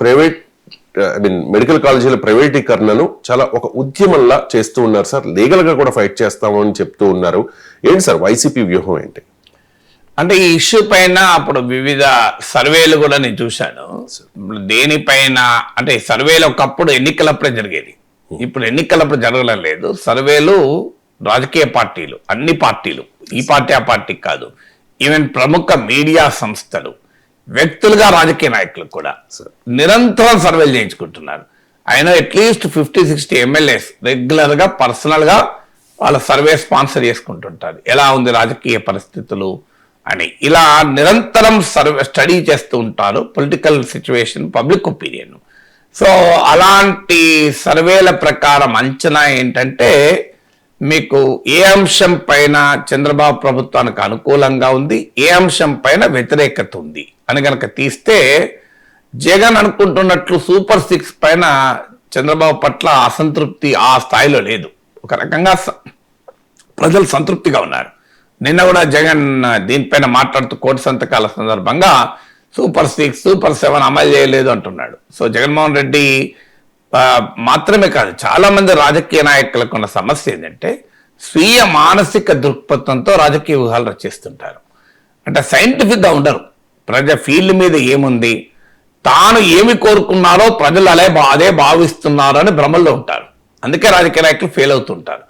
ప్రైవేట్ మెడికల్ కాలేజీల ప్రైవేటీకరణను చాలా ఒక ఉద్యమంలా చేస్తూ ఉన్నారు సార్. లీగల్ గా కూడా ఫైట్ చేస్తాము అని చెప్తూ ఉన్నారు. ఏంటి సార్ వైసీపీ వ్యూహం ఏంటి? అంటే ఈ ఇష్యూ పైన అప్పుడు వివిధ సర్వేలు కూడా నేను చూశాను. దేనిపైన అంటే సర్వేలు ఒకప్పుడు ఎన్నికలప్పుడే జరిగేది, ఇప్పుడు ఎన్నికలప్పుడు జరగడం లేదు. సర్వేలు రాజకీయ పార్టీలు, అన్ని పార్టీలు, ఈ పార్టీ ఆ పార్టీ కాదు, ఈవెన్ ప్రముఖ మీడియా సంస్థలు, వ్యక్తులుగా రాజకీయ నాయకులు కూడా నిరంతరం సర్వేలు చేయించుకుంటున్నారు. ఆయన అట్లీస్ట్ 50-60 ఎమ్మెల్యేస్ రెగ్యులర్ గా పర్సనల్ గా వాళ్ళ సర్వే స్పాన్సర్ చేసుకుంటుంటారు. ఎలా ఉంది రాజకీయ పరిస్థితులు అని, ఇలా నిరంతరం సర్వే స్టడీ చేస్తూ ఉంటారు political situation, public opinion. So అలాంటి సర్వేల ప్రకారం అంచనా ఏంటంటే మీకు ఏ అంశం పైన చంద్రబాబు ప్రభుత్వానికి అనుకూలంగా ఉంది, ఏ అంశం పైన వ్యతిరేకత ఉంది అని కనుక తీస్తే జగన్ అనుకుంటున్నట్లు సూపర్ 6 పైన చంద్రబాబు పట్ల అసంతృప్తి ఆ స్థాయిలో లేదు. ఒక రకంగా ప్రజలు సంతృప్తిగా ఉన్నారు. నిన్న కూడా జగన్ దీనిపైన మాట్లాడుతూ 1 కోటి సంతకాల సందర్భంగా సూపర్ 6, సూపర్ 7 అమలు చేయలేదు అంటున్నాడు. సో జగన్మోహన్ రెడ్డి మాత్రమే కాదు, చాలా మంది రాజకీయ నాయకులకు ఉన్న సమస్య ఏంటంటే స్వీయ మానసిక దృక్పథంతో రాజకీయ వ్యూహాలు రచిస్తుంటారు. అంటే సైంటిఫిక్ గా ఉండరు. ఫీల్డ్ మీద ఏముంది, తాను ఏమి కోరుకున్నారో ప్రజలు అదే భావిస్తున్నారు అని భ్రమల్లో ఉంటారు. అందుకే రాజకీయ నాయకులు ఫెయిల్ అవుతుంటారు.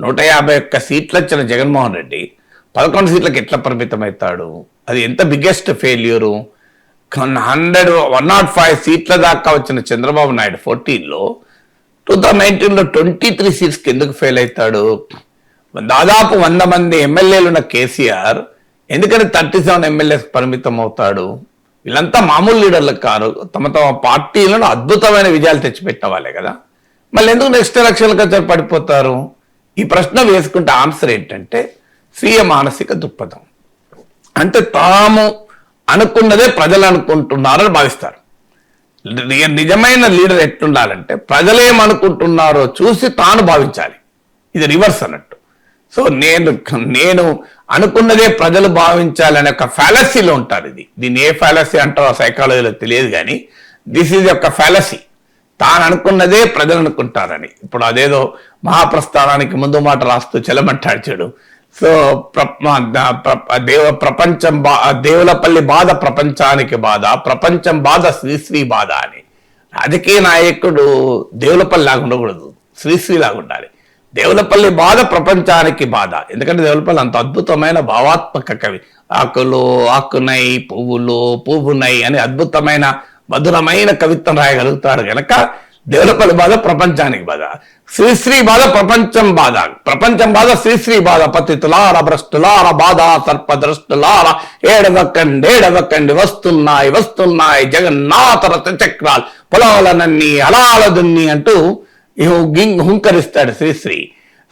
151 సీట్లు వచ్చిన జగన్మోహన్ రెడ్డి 11 సీట్లకు ఎట్లా పరిమితం అవుతాడు? అది ఎంత బిగ్గెస్ట్ ఫెయిల్యూరు. 105 సీట్ల దాకా వచ్చిన చంద్రబాబు నాయుడు 14లో 2019లో 23 సీట్స్కి ఎందుకు ఫెయిల్ అవుతాడు? దాదాపు 100 మంది ఎమ్మెల్యేలు ఉన్న కేసీఆర్ ఎందుకంటే 37 ఎమ్మెల్యేస్ పరిమితం అవుతాడు? వీళ్ళంతా మామూలు లీడర్లు కారు, తమ పార్టీలను అద్భుతమైన విజయాలు తెచ్చిపెట్టిన వాళ్ళే కదా. మళ్ళీ ఎందుకు నెక్స్ట్ ఎలక్షన్లకు వచ్చి పడిపోతారు? ఈ ప్రశ్న వేసుకుంటే ఆన్సర్ ఏంటంటే స్వీయ మానసిక దృక్పథం. అంటే తాము అనుకున్నదే ప్రజలు అనుకుంటున్నారని భావిస్తారు. నిజమైన లీడర్ ఎట్లుండాలంటే ప్రజలేమనుకుంటున్నారో చూసి తాను భావించాలి. ఇది రివర్స్ అన్నట్టు. సో నేను అనుకున్నదే ప్రజలు భావించాలనే ఒక ఫ్యాలసీలో ఉంటారు. దీన్ని ఏ ఫ్యాలసీ అంటారో సైకాలజీలో తెలియదు, కానీ దిస్ ఈజ్ ఒక ఫ్యాలసీ. తాను అనుకున్నదే ప్రజలు అనుకుంటారని. ఇప్పుడు అదేదో మహాప్రస్థానానికి ముందు మాట రాస్తూ చెలమంటాడు చూడు. సో ప్రపంచం దేవులపల్లి బాధ ప్రపంచానికి బాధ, ప్రపంచం బాధ శ్రీశ్రీ బాధ అని. రాజకీయ నాయకుడు దేవులపల్లి లాగా ఉండకూడదు, శ్రీశ్రీ లాగా ఉండాలి. దేవులపల్లి బాధ ప్రపంచానికి బాధ. ఎందుకంటే దేవులపల్లి అంత అద్భుతమైన భావాత్మక కవి. ఆకులు ఆకునై, పువ్వులు పువ్వునై అని అద్భుతమైన మధురమైన కవిత్వం రాయగలుగుతాడు కనుక డెవలపర్ బాధ ప్రపంచానికి బాధ, శ్రీశ్రీ బాధ ప్రపంచం బాధ, ప్రపంచం బాధ శ్రీశ్రీ బాధ. పతితులార భ్రష్టులార బాధ సర్పద్రష్టులార ఏడవకండి వస్తున్నాయి జగన్నాథ రథ చక్రాలు పొలాలనన్నీ అలాల దున్ని అంటూ హుంకరిస్తాడు శ్రీశ్రీ.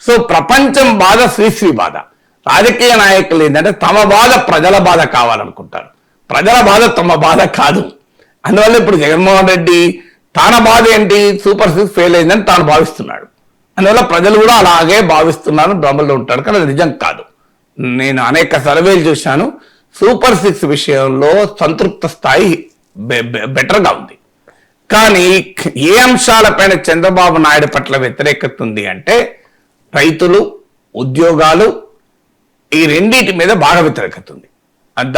సో ప్రపంచం బాధ శ్రీశ్రీ బాధ. రాజకీయ నాయకులు ఏంటంటే తమ బాధ ప్రజల బాధ కావాలనుకుంటారు, ప్రజల బాధ తమ బాధ కాదు. అందువల్ల ఇప్పుడు జగన్మోహన్ రెడ్డి తన బాధ ఏంటి, సూపర్ 6 ఫెయిల్ అయిందని తాను భావిస్తున్నాడు. అందువల్ల ప్రజలు కూడా అలాగే భావిస్తున్నారు, భ్రమలో ఉంటారు. కానీ అది నిజం కాదు. నేను అనేక సర్వేలు చూశాను, సూపర్ 6 విషయంలో సంతృప్త స్థాయి బెటర్గా ఉంది. కానీ ఏ అంశాలపైన చంద్రబాబు నాయుడు పట్ల వ్యతిరేకత ఉంది అంటే రైతులు, ఉద్యోగాలు, ఈ రెండింటి మీద బాగా వ్యతిరేకత ఉంది.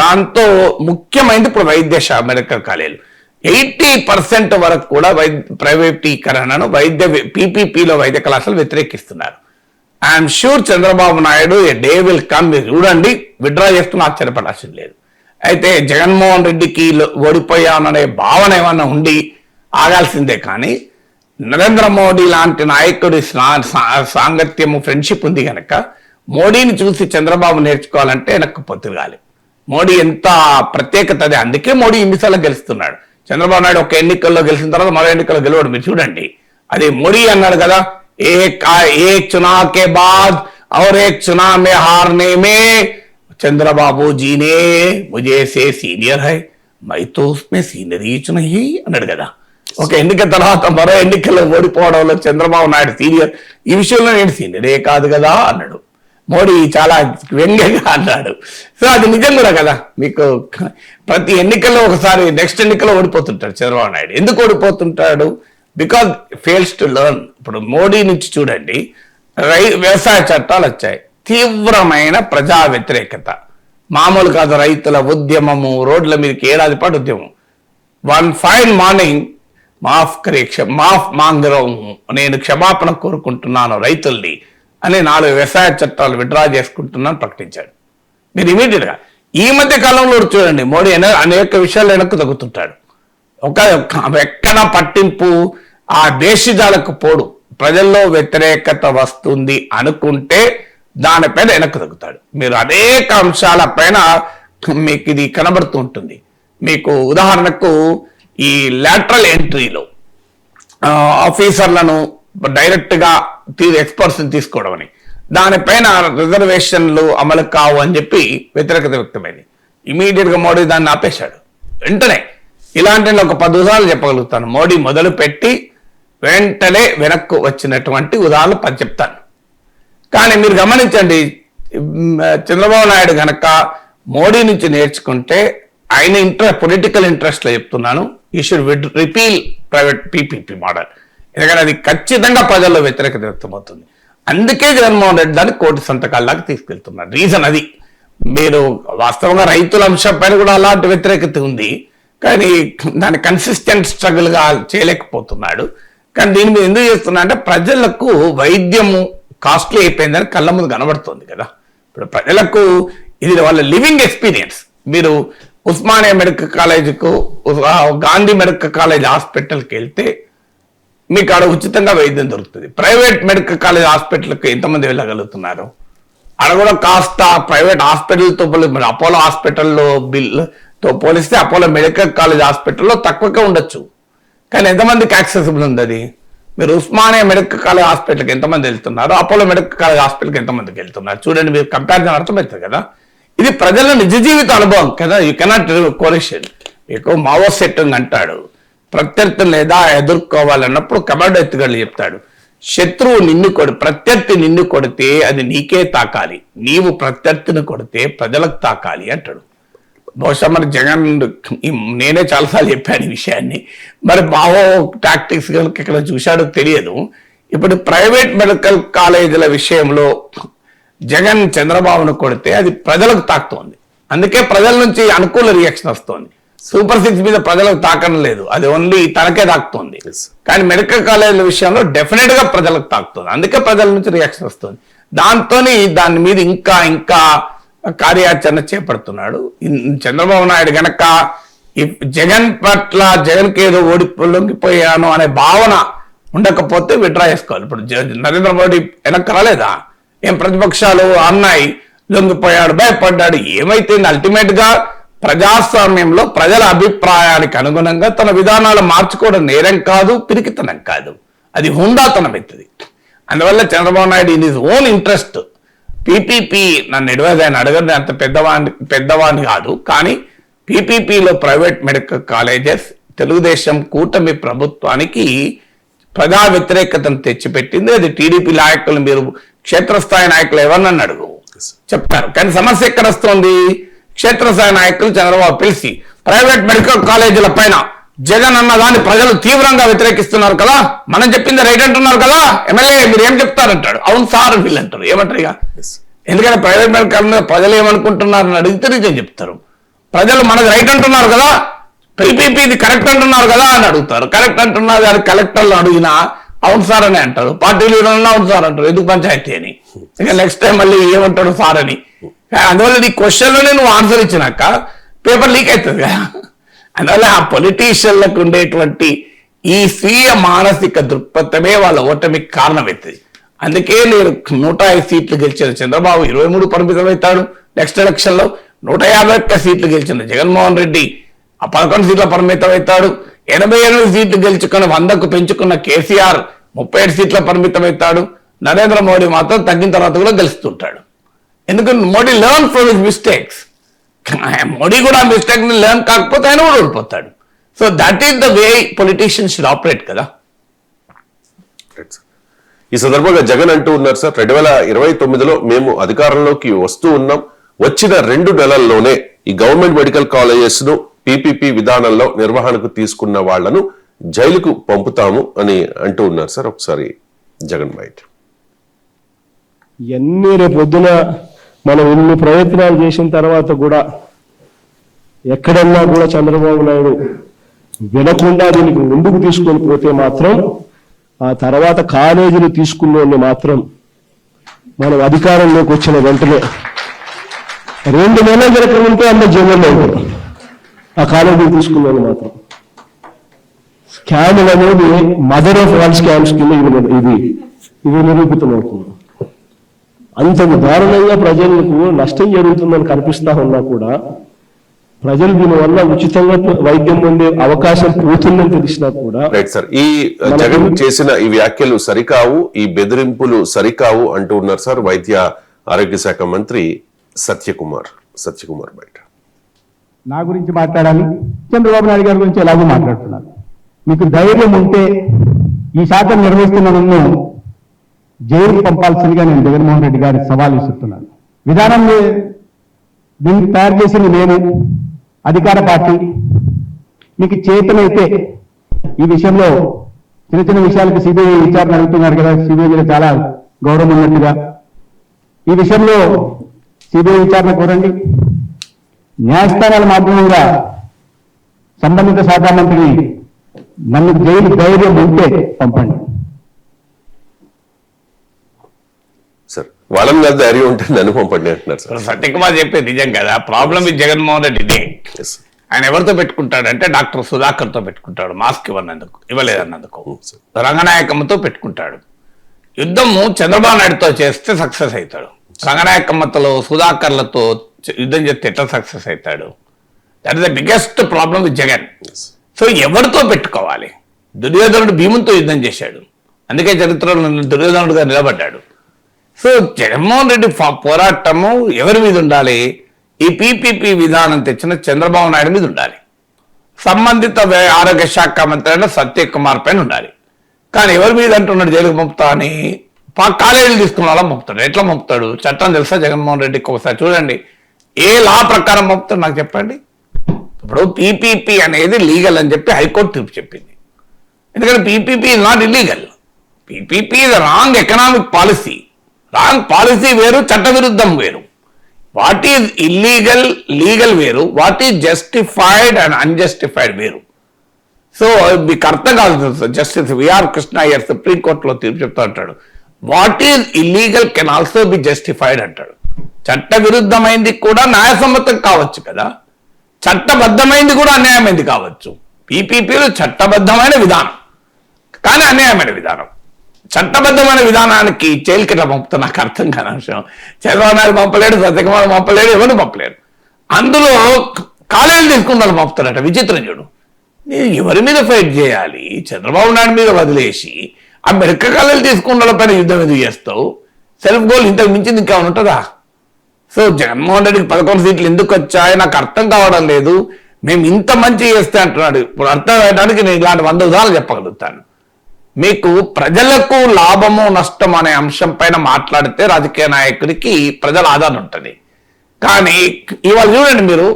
దాంతో ముఖ్యమైనది ఇప్పుడు వైద్య మెడికల్ కాలేజీలు 80% వరకు కూడా ప్రైవేటీకరణను పీపీపీలో వైద్య కళాశాలలు వ్యతిరేకిస్తున్నారు. I'm sure Chandrababu Naidu a day will come, మీరు చూడండి, విత్డ్రా చేస్తున్న ఆశ్చర్యపడాల్సింది లేదు. అయితే జగన్మోహన్ రెడ్డికి ఓడిపోయామనే భావన ఏమన్నా ఉండి ఆగాల్సిందే. కానీ నరేంద్ర మోడీ లాంటి నాయకుడి సాంగత్యము, ఫ్రెండ్షిప్ ఉంది కనుక మోడీని చూసి చంద్రబాబు నేర్చుకోవాలంటే వెనక్కు పొత్తుగాలి. మోడీ ఎంత ప్రత్యేకత, అదే అందుకే మోడీ ఇన్నిసార్లు గెలుస్తున్నాడు. చంద్రబాబు నాయుడు ఒక ఎన్నికల్లో గెలిచిన తర్వాత మరో ఎన్నికల్లో గెలవడు. మీరు చూడండి, అది మోడీ అన్నాడు కదా, एक चुनाव के बाद और एक चुनाव में हारने में चंद्रबाबू जी ने मुझे से सीनियर है, मैं तो उसमें सीनियरीच नहीं అన్నాడు కదా. ఒక ఎన్నిక తర్వాత మరో ఎన్నికల్లో ఓడిపోవడంలో చంద్రబాబు నాయుడు సీనియర్, ఈ విషయంలో నేను సీనియరే కాదు కదా అన్నాడు. మోడీ చాలా వ్యంగ్యంగా అన్నాడు. సో అది నిజం కూడా కదా. మీకు ప్రతి ఎన్నికల్లో ఒకసారి నెక్స్ట్ ఎన్నికల్లో ఓడిపోతుంటాడు చంద్రబాబు నాయుడు. ఎందుకు ఓడిపోతుంటాడు? Because fails to learn. ఇప్పుడు మోడీ నుంచి చూడండి, వ్యవసాయ చట్టాలు వచ్చాయి, తీవ్రమైన ప్రజా వ్యతిరేకత, మామూలు కాదు. రైతుల ఉద్యమము, రోడ్ల మీదకి ఏడాది పాటు ఉద్యమం. వన్ ఫైన్ మార్నింగ్ మాఫ్ మాంగరం, నేను క్షమాపణ కోరుకుంటున్నాను రైతుల్ని అని 4 వ్యవసాయ చట్టాలు విత్డ్రా చేసుకుంటున్నాను ప్రకటించాడు. మీరు ఇమీడియట్ గా ఈ మధ్య కాలంలో చూడండి, మోడీ అనేక విషయాలు వెనక్కు తగ్గుతుంటాడు. ఎక్కడ పట్టింపు, ఆ దేశజాలకు పోడు. ప్రజల్లో వ్యతిరేకత వస్తుంది అనుకుంటే దానిపైన వెనక్కు తగ్గుతాడు. మీరు అనేక అంశాల పైన మీకు ఇది కనబడుతూ ఉంటుంది. మీకు ఉదాహరణకు ఈ లాటరల్ ఎంట్రీలో ఆఫీసర్లను డైరెక్ట్ గా ఎక్స్పర్ట్స్ తీసుకోవడం అని, దానిపైన రిజర్వేషన్లు అమలు కావు అని చెప్పి వ్యతిరేకత వ్యక్తమైంది. ఇమీడియట్ గా మోడీ దాన్ని ఆపేశాడు వెంటనే. ఇలాంటి ఒక 10 ఉదాహరణలు చెప్పగలుగుతాను. మోడీ మొదలు పెట్టి వెంటనే వెనక్కు వచ్చినటువంటి ఉదాహరణలు చెప్తాను. కానీ మీరు గమనించండి, చంద్రబాబు నాయుడు గనక మోడీ నుంచి నేర్చుకుంటే, ఆయన పొలిటికల్ ఇంట్రెస్ట్ లో చెప్తున్నాను, ఈ should repeal private PPP model. ఎందుకంటే అది ఖచ్చితంగా ప్రజల్లో వ్యతిరేకత వ్యక్తమవుతుంది. అందుకే జగన్మోహన్ రెడ్డి దాన్ని 1 కోటి సంతకాల దాకా తీసుకెళ్తున్నారు. రీజన్ అది. మీరు వాస్తవంగా రైతుల అంశం పైన కూడా అలాంటి వ్యతిరేకత ఉంది, కానీ దాన్ని కన్సిస్టెంట్ స్ట్రగుల్ గా చేయలేకపోతున్నాడు. కానీ దీని మీద ఎందుకు చేస్తున్నా అంటే ప్రజలకు వైద్యము కాస్ట్లీ అయిపోయిందని కళ్ళ ముందు కనబడుతుంది కదా. ఇప్పుడు ప్రజలకు ఇది వాళ్ళ లివింగ్ ఎక్స్పీరియన్స్. మీరు ఉస్మానియా మెడికల్ కాలేజీకు, గాంధీ మెడికల్ కాలేజ్ హాస్పిటల్కి వెళ్తే మీకు ఆడ ఉచితంగా వైద్యం దొరుకుతుంది. ప్రైవేట్ మెడికల్ కాలేజ్ హాస్పిటల్కి ఎంతమంది వెళ్ళగలుగుతున్నారు? ఆడ కూడా కాస్త ప్రైవేట్ హాస్పిటల్తో అపోలో హాస్పిటల్లో బిల్తో పోలిస్తే అపోలో మెడికల్ కాలేజ్ హాస్పిటల్లో తక్కువగా ఉండొచ్చు. కానీ ఎంతమందికి యాక్సెసిబుల్ ఉంది అది? మీరు ఉస్మానియా మెడికల్ కాలేజ్ హాస్పిటల్కి ఎంతమంది వెళ్తున్నారు, అపోలో మెడికల్ కాలేజ్ హాస్పిటల్కి ఎంతమందికి వెళ్తున్నారు? చూడండి, మీరు కంపారిజన్ అర్థమవుతుంది కదా. ఇది ప్రజల నిజ జీవిత అనుభవం కదా. You cannot coercion. మీకు మావో సెట్టింగ్ అంటాడు, ప్రత్యర్థులు లేదా ఎదుర్కోవాలన్నప్పుడు కమాండో ఎత్తుగడలు చెప్తాడు. శత్రువు ప్రత్యర్థి నిన్ను కొడితే అది నీకే తాకాలి, నీవు ప్రత్యర్థిని కొడితే ప్రజలకు తాకాలి అంటాడు. బహుశా మరి జగన్, నేనే చాలాసార్లు చెప్పాను ఈ విషయాన్ని, మరి మావో టాక్టిక్స్ కనుక ఇక్కడ చూశాడో తెలియదు. ఇప్పుడు ప్రైవేట్ మెడికల్ కాలేజీల విషయంలో జగన్ చంద్రబాబును కొడితే అది ప్రజలకు తాకుతోంది. అందుకే ప్రజల నుంచి అనుకూల రియాక్షన్ వస్తోంది. సూపర్ 6 మీద ప్రజలకు తాకడం లేదు, అది ఓన్లీ తనకే తాకుతోంది. కానీ మెడికల్ కాలేజీల విషయంలో డెఫినెట్ గా ప్రజలకు తాకుతుంది. అందుకే ప్రజల నుంచి రియాక్షన్ వస్తుంది. దాని మీద ఇంకా కార్యాచరణ చేపడుతున్నాడు చంద్రబాబు నాయుడు. గనక జగన్ పట్ల, జగన్కి ఏదో లొంగిపోయాను అనే భావన ఉండకపోతే విడ్రా చేసుకోవాలి. ఇప్పుడు నరేంద్ర మోడీ వెనక్కి రాలేదా? ఏం ప్రతిపక్షాలు అన్నాయి, లొంగిపోయాడు, భయపడ్డాడు, ఏమైతే అల్టిమేట్ గా ప్రజాస్వామ్యంలో ప్రజల అభిప్రాయానికి అనుగుణంగా తన విధానాలు మార్చుకోవడం నేరం కాదు, పిరికితనం కాదు, అది హుందాతనం అవుతుంది. అందువల్ల Chandrababu Naidu in his own interest PPP నన్ను అడ్వైజ్ ఆయన అడగదు, అంత పెద్దవాడిని కాదు, కానీ పీపీపీలో ప్రైవేట్ మెడికల్ కాలేజెస్ తెలుగుదేశం కూటమి ప్రభుత్వానికి ప్రజా వ్యతిరేకతను తెచ్చిపెట్టింది. అది టీడీపీ నాయకులు, మీరు క్షేత్రస్థాయి నాయకులు ఎవరినన్ను అడుగు చెప్తారు. కానీ సమస్య ఎక్కడ వస్తుంది? క్షేత్రస్థాయి నాయకులు చంద్రబాబు పిలిచి ప్రైవేట్ మెడికల్ కాలేజీల పైన జగన్ అన్న దాన్ని ప్రజలు తీవ్రంగా వ్యతిరేకిస్తున్నారు కదా, మనం చెప్పింది రైట్ అంటున్నారు కదా, ఎమ్మెల్యే మీరు ఏం చెప్తారంటాడు. అవును సార్ వీళ్ళు అంటారు. ఏమంటారు ఇక? ఎందుకంటే ప్రైవేట్ మెడికల్ మీద ప్రజలు ఏమనుకుంటున్నారని అడిగితే నిజం చెప్తారు. ప్రజలు మనది రైట్ అంటున్నారు కదా, పీపీపీది కరెక్ట్ అంటున్నారు కదా అని అడుగుతారు. కరెక్ట్ అంటున్నారు అది కలెక్టర్లు అడిగినా అవును సార్ అని అంటారు, పార్టీ లీడర్లు అవును సార్ అంటారు, ఎందుకు పంచాయతీ అని. ఇక నెక్స్ట్ టైం మళ్ళీ ఏమంటాడు సార్ అని. అందువల్ల నీ క్వశ్చన్లోనే నువ్వు ఆన్సర్ ఇచ్చినాక పేపర్ లీక్ అవుతుంది కదా. అందువల్ల ఆ పొలిటీషియన్లకు ఉండేటువంటి ఈ స్వీయ మానసిక దృక్పథమే వాళ్ళ ఓటమికి కారణమవుతుంది. అందుకే నేను 105 సీట్లు గెలిచిన చంద్రబాబు 23 పరిమితం అవుతాడు నెక్స్ట్ ఎలక్షన్ లో. 151 సీట్లు గెలిచిన జగన్మోహన్ రెడ్డి 11 సీట్ల పరిమితం అవుతాడు. 88 సీట్లు గెలుచుకుని 100కు పెంచుకున్న కేసీఆర్ 37 సీట్ల పరిమితం అవుతాడు. నరేంద్ర మోడీ మాత్రం తగ్గిన తర్వాత కూడా గెలుస్తుంటాడు. ఎందుకంటే Modi learn from his mistakes. Modi కూడా మిస్టేక్ ని లెర్న్ కాకపోతే ఆయన కూడా ఓడిపోతాడు. So that is the way politicians should operate కదా. ఈ సందర్భంగా జగన్ అంటూ ఉన్నారు సార్, 2029లో మేము అధికారంలోకి వస్తూ ఉన్నాం, వచ్చిన 2 నెలల్లోనే ఈ గవర్నమెంట్ మెడికల్ కాలేజెస్ ను పీపీపీ విధానంలో నిర్వహణకు తీసుకున్న వాళ్లను జైలుకు పంపుతాము అని అంటూ ఉన్నారు సార్. ఒకసారి జగన్ బయట ఎన్ని రేపొద్దున మనం ఇన్ని ప్రయత్నాలు చేసిన తర్వాత కూడా ఎక్కడన్నా కూడా చంద్రబాబు నాయుడు వినకుండా దీనికి ముందుకు తీసుకొని పోతే మాత్రం ఆ తర్వాత కాలేజీలు తీసుకున్న మాత్రం మనం అధికారంలోకి వచ్చిన వెంటనే 2 నెలల జరగక ఉంటే అన్న జైల్లో ఉంటారు. ఆ కాలేజీలు తీసుకున్న మాత్రం స్కాములు అనేది మదర్ ఆఫ్ ఆల్ స్కామ్స్ కింద ఇది నిరూపితమవుతుంది. అంత దారుణంగా ప్రజలకు నష్టం జరుగుతుందని కనిపిస్తా ఉన్నా కూడా ప్రజలు దీనివల్ల ఉచితంగా వైద్యం పొందే అవకాశం పోతుందని తెలిసినా కూడా రైట్ సార్. ఈ జగన్ చేసిన ఈ వ్యాఖ్యలు సరికావు, ఈ బెదిరింపులు సరికావు అంటూ ఉన్నారు సార్ వైద్య ఆరోగ్య శాఖ మంత్రి సత్యకుమార్ బయట. నా గురించి మాట్లాడాలి, చంద్రబాబు నాయుడు గారి గురించి ఎలాగో మాట్లాడుతున్నారు. మీకు ధైర్యం ఉంటే ఈ శాఖ నిర్వహిస్తున్న నన్ను జైలు పంపాల్సిందిగా నేను జగన్మోహన్ రెడ్డి గారికి సవాల్ విసురుతున్నాను. విధానం దీన్ని తయారు చేసింది నేను, అధికార పార్టీ. మీకు చేతనైతే ఈ విషయంలో చిన్న చిన్న విషయాలకు సిబిఐ విచారణ అడుగుతున్నారు కదా, సిబిఐ మీద చాలా గౌరవం ఉన్నట్టుగా ఈ విషయంలో సిబిఐ విచారణ కోరండి. న్యాయస్థానాల మాధ్యమంగా సంబంధిత శాఖ మంత్రిని నన్ను జైలు ధైర్యం ఉంటే పంపండి. సార్ వాళ్ళ మీద ధైర్యం ఉంటే నన్ను పంపండి అంటున్నారు సార్. సత్యకుమార్ చెప్పేది నిజం కదా. ప్రాబ్లం ఇది జగన్మోహన్ రెడ్డి ఇదే. ఆయన ఎవరితో పెట్టుకుంటాడంటే డాక్టర్ సుధాకర్తో పెట్టుకుంటాడు, మాస్క్ ఇవ్వలేదన్నందుకు. రంగనాయకమ్మతో పెట్టుకుంటాడు. యుద్ధము చంద్రబాబు నాయుడుతో చేస్తే సక్సెస్ అవుతాడు. రంగనాయకమ్మతో సుధాకర్లతో యుద్ధం చేస్తే ఎట్లా సక్సెస్ అవుతాడు? That is the biggest problem with Jagan. So ఎవరితో పెట్టుకోవాలి? దుర్యోధనుడు భీమునితో యుద్ధం చేశాడు, అందుకే చరిత్రలో దుర్యోధనుడుగా నిలబడ్డాడు. సో జగన్మోహన్ రెడ్డి పోరాటము ఎవరి మీద ఉండాలి? ఈ పీపీపీ విధానం తెచ్చిన చంద్రబాబు నాయుడు మీద ఉండాలి. సంబంధిత ఆరోగ్య శాఖ మంత్రి అయిన సత్యకుమార్ పైన ఉండాలి. కానీ ఎవరి మీద అంటున్నాడు జైలుకు పంపుతా అని? కాలేజీలు తీసుకున్న వాళ్ళ పంపుతాడు. ఎట్లా పంపుతాడు? చట్టం తెలుసా జగన్మోహన్ రెడ్డికి? ఒకసారి చూడండి, ఏ లా ప్రకారం పంపుతాడు నాకు చెప్పండి. ఇప్పుడు పీపీపీ అనేది లీగల్ అని చెప్పి హైకోర్టు తీర్పు చెప్పింది. ఎందుకంటే PPP is not illegal. PPP is wrong economic policy. Wrong policy వేరు, చట్టవిరుద్ధం వేరు. వాట్ ఈజ్ ఇల్లీగల్, లీగల్ వేరు. What is justified and unjustified వేరు. సో మీకు అర్థం కాదు. జస్టిస్ విఆర్ కృష్ణ అయ్యర్ సుప్రీంకోర్టులో తీర్పు చెప్తా అంటాడు, what is illegal can also be justified అంటాడు. చట్ట విరుద్ధమైంది కూడా న్యాయసమ్మతం కావచ్చు కదా, చట్టబద్ధమైంది కూడా అన్యాయమైంది కావచ్చు. పీపీపీలు చట్టబద్ధమైన విధానం, కానీ అన్యాయమైన విధానం. చట్టబద్ధమైన విధానానికి జైలుకి ఎట్లా పంపుతా నాకు అర్థం కాని అంశం. చంద్రబాబు నాయుడు పంపలేడు, సత్యకుమార్ పంపలేడు, ఎవరు పంపలేరు. అందులో కాలేజీలు తీసుకున్న వాళ్ళు పంపుతారట. విచిత్రం చూడు. ఎవరి మీద ఫైట్ చేయాలి? చంద్రబాబు నాయుడు మీద వదిలేసి ఆ మెడికల్ కాలేజీలు తీసుకున్న పైన యుద్ధం ఎందుకు చేస్తావు? సెల్ఫ్ గోల్ ఇంతకు మించింది ఇంకా ఉంటుందా? సో జగన్మోహన్ రెడ్డికి 11 సీట్లు ఎందుకు వచ్చాయి నాకు అర్థం కావడం లేదు. మేము ఇంత మంచి చేస్తే అంటున్నాడు. ఇప్పుడు అర్థం అయ్యడానికి నేను ఇలాంటి 100 ఉదాహరణలు చెప్పగలుగుతాను. మీకు ప్రజలకు లాభము నష్టం అనే అంశం పైన మాట్లాడితే రాజకీయ నాయకుడికి ప్రజల ఆదరణ ఉంటుంది. కానీ ఇవాళ చూడండి, మీరు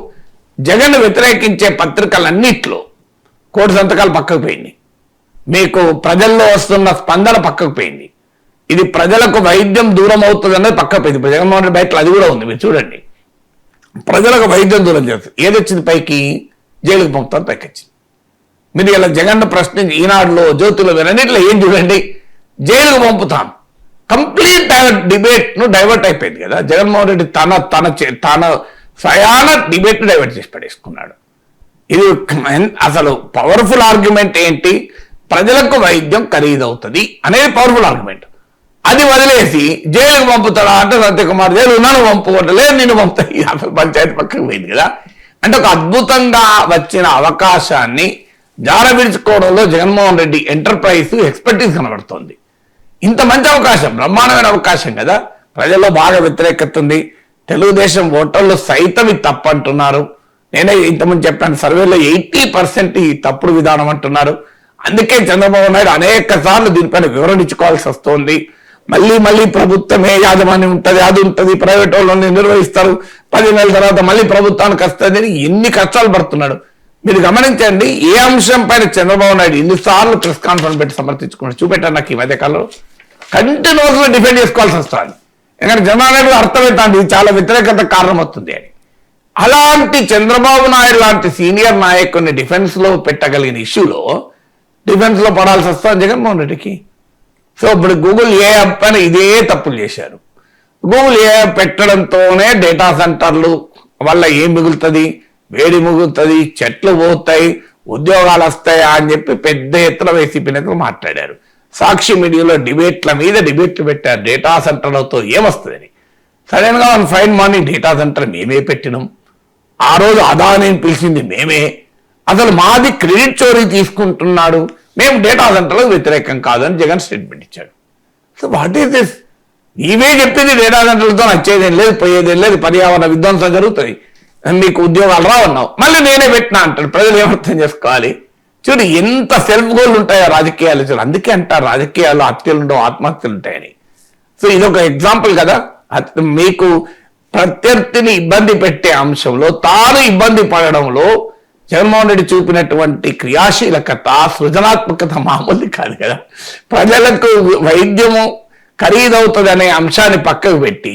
జగన్ వ్యతిరేకించే పత్రికలన్నిట్లో కోటి సంతకాలు పక్కకు పోయింది. మీకు ప్రజల్లో వస్తున్న స్పందన పక్కకు పోయింది. ఇది ప్రజలకు వైద్యం దూరం అవుతుంది అనేది పక్కకు పోయింది. ఇప్పుడు జగన్మోహన్ రెడ్డి బయటలో అది కూడా ఉంది. మీరు చూడండి, ప్రజలకు వైద్యం దూరం చేస్తుంది. ఏది వచ్చింది పైకి? జైలుకు పంపుతాను పైకి వచ్చింది. మీరు ఇలా జగన్ ప్రశ్నించి ఈనాడులో, జ్యోతిలో, వీరన్నింటిలో ఏం చూడండి, జైలుకు పంపుతాం. కంప్లీట్ డిబేట్ ను డైవర్ట్ అయిపోయింది కదా. జగన్మోహన్ రెడ్డి తన స్వయాన డిబేట్ ను డైవర్ట్ చేసి పడేసుకున్నాడు. ఇది అసలు పవర్ఫుల్ ఆర్గ్యుమెంట్ ఏంటి? ప్రజలకు వైద్యం ఖరీదవుతుంది అనేది పవర్ఫుల్ ఆర్గ్యుమెంట్. అది వదిలేసి జైలుకు పంపుతాడా అంటే సత్యకుమార్ జైలు నన్ను పంపుకోవట్లేదు, నేను పంపుతాయి. అసలు పంచాయతీ పక్కకు పోయింది కదా. అంటే ఒక అద్భుతంగా వచ్చిన అవకాశాన్ని జారవిడుచుకోవడంలో జగన్మోహన్ రెడ్డి ఎంటర్ప్రైజ్ ఎక్స్పర్టీస్ కనబడుతోంది. ఇంత మంచి అవకాశం, బ్రహ్మాండమైన అవకాశం కదా. ప్రజల్లో బాగా వ్యతిరేకత ఉంది. తెలుగుదేశం ఓటర్లు సైతం ఇది తప్పు అంటున్నారు. నేనే ఇంతకుముందు చెప్పాను, సర్వేలో 80% ఈ తప్పుడు విధానం అంటున్నారు. అందుకే చంద్రబాబు నాయుడు అనేక సార్లు దీనిపైన వివరణ ఇచ్చుకోవాల్సి వస్తుంది. మళ్ళీ ప్రభుత్వమే యాజమాన్యం ఉంటుంది, అది ఉంటుంది, ప్రైవేట్ వాళ్ళని నిర్వహిస్తారు, 10 నెలల తర్వాత మళ్ళీ ప్రభుత్వానికి వస్తుంది అని ఎన్ని కష్టాలు పడుతున్నాడు. మీరు గమనించండి, ఏ అంశం పైన చంద్రబాబు నాయుడు ఎన్నిసార్లు ప్రెస్ కాన్ఫరెన్స్ పెట్టి సమర్థించుకున్నాడు చూపెట్టాను. నాకు ఈ మధ్యకాలంలో కంటిన్యూస్ గా డిఫెండ్ చేసుకోవాల్సి వస్తుంది. ఎందుకంటే చంద్రబాబు నాయుడు అర్థమవుతుంది ఇది చాలా వ్యతిరేకత కారణం అవుతుంది అని. అలాంటి చంద్రబాబు నాయుడు లాంటి సీనియర్ నాయకుడిని డిఫెన్స్ లో పెట్టగలిగిన ఇష్యూలో డిఫెన్స్ లో పడాల్సి వస్తుంది జగన్మోహన్ రెడ్డికి. సో ఇప్పుడు గూగుల్ ఏఐ పైన ఇదే తప్పులు చేశారు. గూగుల్ ఏఐ పెట్టడంతోనే డేటా సెంటర్లు వల్ల ఏం మిగులుతుంది? వేడి మిగులుతుంది, చెట్లు పోతాయి, ఉద్యోగాలు వస్తాయా అని చెప్పి పెద్ద ఎత్తున వైసీపీ నేతలు మాట్లాడారు. సాక్షి మీడియాలో డిబేట్లు పెట్టారు. డేటా సెంటర్లతో ఏమొస్తుందని. సడన్ గా ఫైన్ మార్నింగ్ డేటా సెంటర్ మేమే పెట్టినాం, ఆ రోజు అదానిని పిలిచింది మేమే, అసలు మాది క్రెడిట్ చోరీ తీసుకుంటున్నాడు, మేము డేటా సెంటర్లకు వ్యతిరేకం కాదని జగన్ స్టేట్మెంట్ ఇచ్చాడు. So what is this? నీవే చెప్పింది డేటా సెంటర్లతో వచ్చేదేం లేదు, పోయేదేం లేదు, పర్యావరణ విధ్వంసం జరుగుతుంది, మీకు ఉద్యోగాలు రావన్నావు, మళ్ళీ నేనే పెట్టినా అంటాడు. ప్రజలు ఏమర్థం చేసుకోవాలి? చూడు ఎంత సెల్ఫ్ గోల్ ఉంటాయో రాజకీయాలు. చూడు అందుకే అంటారు రాజకీయాల్లో హత్యలు ఉండవు, ఆత్మహత్యలు ఉంటాయని. సో ఇదొక ఎగ్జాంపుల్ కదా. మీకు ప్రత్యర్థిని ఇబ్బంది పెట్టే అంశంలో తాను ఇబ్బంది పడడంలో జగన్మోహన్ రెడ్డి చూపినటువంటి క్రియాశీలకత, సృజనాత్మకత మామూలు కాదు కదా. ప్రజలకు వైద్యము ఖరీదవుతుంది అనే అంశాన్ని పక్కకు పెట్టి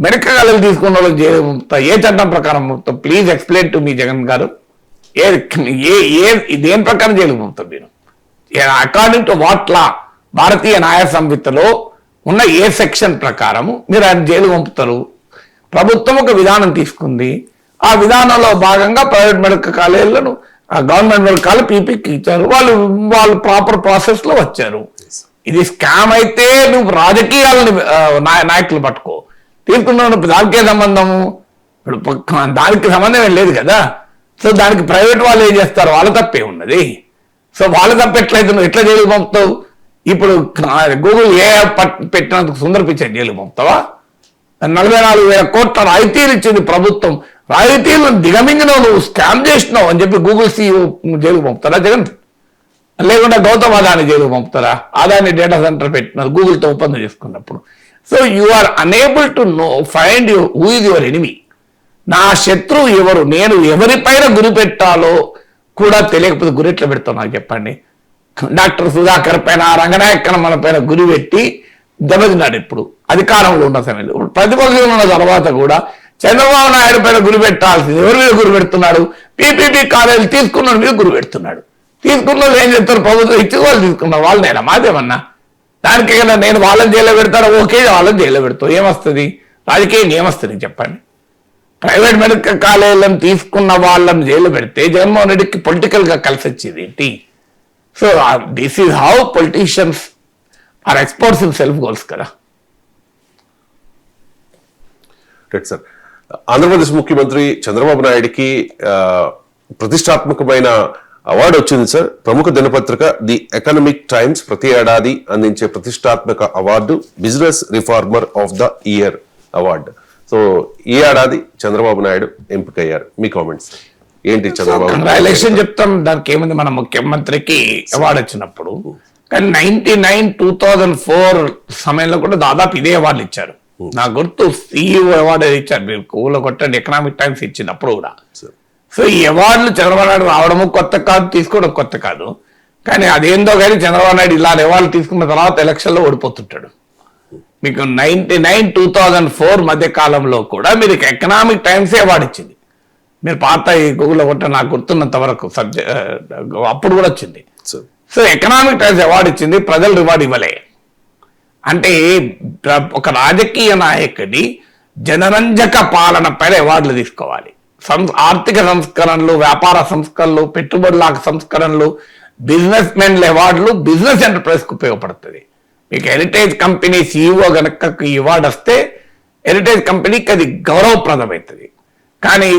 మెడికల్ కాలేజీలు తీసుకున్న వాళ్ళకి జైలు పంపుతా. ఏ చట్టం ప్రకారం పంపుతాం? Please explain to me Jagan garu. దేని ప్రకారం జైలు పంపుతాం మీరు? According to what law? భారతీయ న్యాయ సంహితలో ఉన్న ఏ సెక్షన్ ప్రకారము మీరు ఆయన జైలు పంపుతారు? ప్రభుత్వం ఒక విధానం తీసుకుంది, ఆ విధానంలో భాగంగా ప్రైవేట్ మెడికల్ కాలేజీలను గవర్నమెంట్ మెడికల్ కాలేజ్ పీపీకి ఇచ్చారు. వాళ్ళు ప్రాపర్ ప్రాసెస్ లో వచ్చారు. ఇది స్కామ్ అయితే నువ్వు రాజకీయాలను నాయకులు పట్టుకో, తీసుకున్న దానికే సంబంధము, ఇప్పుడు దానికి సంబంధం ఏం లేదు కదా. సో దానికి ప్రైవేట్ వాళ్ళు ఏం చేస్తారు? వాళ్ళ తప్పే ఉన్నది. సో వాళ్ళ తప్ప ఎట్లయితే నువ్వు ఎట్లా జైలు పంపుతావు? ఇప్పుడు గూగుల్ ఏ పెట్టినందుకు సుందర పిచ్చై జైలు పంపుతావా? 44,000 కోట్ల రాయితీలు ఇచ్చింది ప్రభుత్వం, రాయితీలను దిగమింగినావు, నువ్వు స్కామ్ చేసినావు అని చెప్పి గూగుల్ సీఈఓ జైలు పంపుతారా జగన్? లేకుండా గౌతమ్ అదాని జైలు పంపుతారా? అదాని డేటా సెంటర్ పెట్టినారు గూగుల్తో ఒప్పందం చేసుకున్నప్పుడు. So you are unable to find who is your enemy. నా శత్రువు ఎవరు, నేను ఎవరిపైన గురి పెట్టాలో కూడా తెలియకపోతే గురి ఎట్లా పెడతావు నాకు చెప్పండి? డాక్టర్ సుధాకర్ పైన, రంగనాయక్ మన పైన గురి పెట్టి దెబ్బతిన్నాడు. ఇప్పుడు అధికారంలో ఉన్న సమయంలో, ఇప్పుడు ప్రతిపక్షంలో ఉన్న తర్వాత కూడా చంద్రబాబు నాయుడు పైన గురి పెట్టాల్సింది ఎవరి మీద గురి పెడుతున్నాడు? పీపీపీ కాలేజీ తీసుకున్న మీద గురి పెడుతున్నాడు. తీసుకున్న వాళ్ళు ఏం చెప్తారు? ప్రభుత్వం ఇచ్చి వాళ్ళు తీసుకున్నారు, వాళ్ళు నేను మాదేమన్నా దానికి కదా నేను వాళ్ళని జైల్లో పెడతాను, ఓకే వాళ్ళని జైల్లో పెడతావు, ఏమొస్తుంది? రాజకీయం ఏమొస్తుంది చెప్పండి? ప్రైవేట్ మెడికల్ కాలేజీలను తీసుకున్న వాళ్ళని జైలు పెడితే జగన్మోహన్ రెడ్డికి పొలిటికల్ గా కలిసి వచ్చేది ఏంటి? So this is how politicians are experts in self goals కదా. Right sir. ఆంధ్రప్రదేశ్ ముఖ్యమంత్రి చంద్రబాబు నాయుడుకి ప్రతిష్టాత్మకమైన అవార్డు వచ్చింది సార్. ప్రముఖ దినపత్రిక ది ఎకనామిక్ టైమ్స్ ప్రతి ఏడాది అందించే ప్రతిష్టాత్మక award business reformer of the year award. So ఈ ఏడాది చంద్రబాబు నాయుడు ఎంపికయ్యారు. మీ కామెంట్స్ ఏంటి? చంద్రబాబు కంగ్రాచులేషన్ చెప్తాం, దానికి ఏముంది, మన ముఖ్యమంత్రికి అవార్డు వచ్చినప్పుడు. కానీ 2004 సమయంలో కూడా దాదాపు ఇదే అవార్డులు ఇచ్చారు. నా గుర్తు CEO అవార్డు ఇచ్చారు, మీరు కూల కొట్టండి, ఎకనామిక్ టైమ్స్ ఇచ్చినప్పుడు కూడా. సో ఈ అవార్డులు చంద్రబాబు నాయుడు రావడము కొత్త కాదు, తీసుకోవడం కొత్త కాదు. కానీ అదేందో కానీ చంద్రబాబు నాయుడు ఇలా అవార్డులు తీసుకున్న తర్వాత ఎలక్షన్లో ఓడిపోతుంటాడు. మీకు 2004 మధ్య కాలంలో కూడా మీరు ఎకనామిక్ టైమ్సే అవార్డు ఇచ్చింది. మీరు పాత ఈ గూగుల్లో కొట్ట నాకు గుర్తున్నంత వరకు అప్పుడు కూడా వచ్చింది. సో ఎకనామిక్ టైమ్స్ అవార్డు ఇచ్చింది, ప్రజలు రివార్డు ఇవ్వలే. అంటే ఒక రాజకీయ నాయకుడి జనరంజక పాలన పైన అవార్డులు తీసుకోవాలి. ఆర్థిక సంస్కరణలు, వ్యాపార సంస్కరణలు, పెట్టుబడుల సంస్కరణలు, బిజినెస్ మెన్ల అవార్డులు బిజినెస్ ఎంటర్ప్రైజ్ కు ఉపయోగపడుతుంది. మీకు హెరిటేజ్ కంపెనీ CEO గనక ఈ అవార్డు వస్తే హెరిటేజ్ కంపెనీకి అది గౌరవప్రదమవుతుంది. కానీ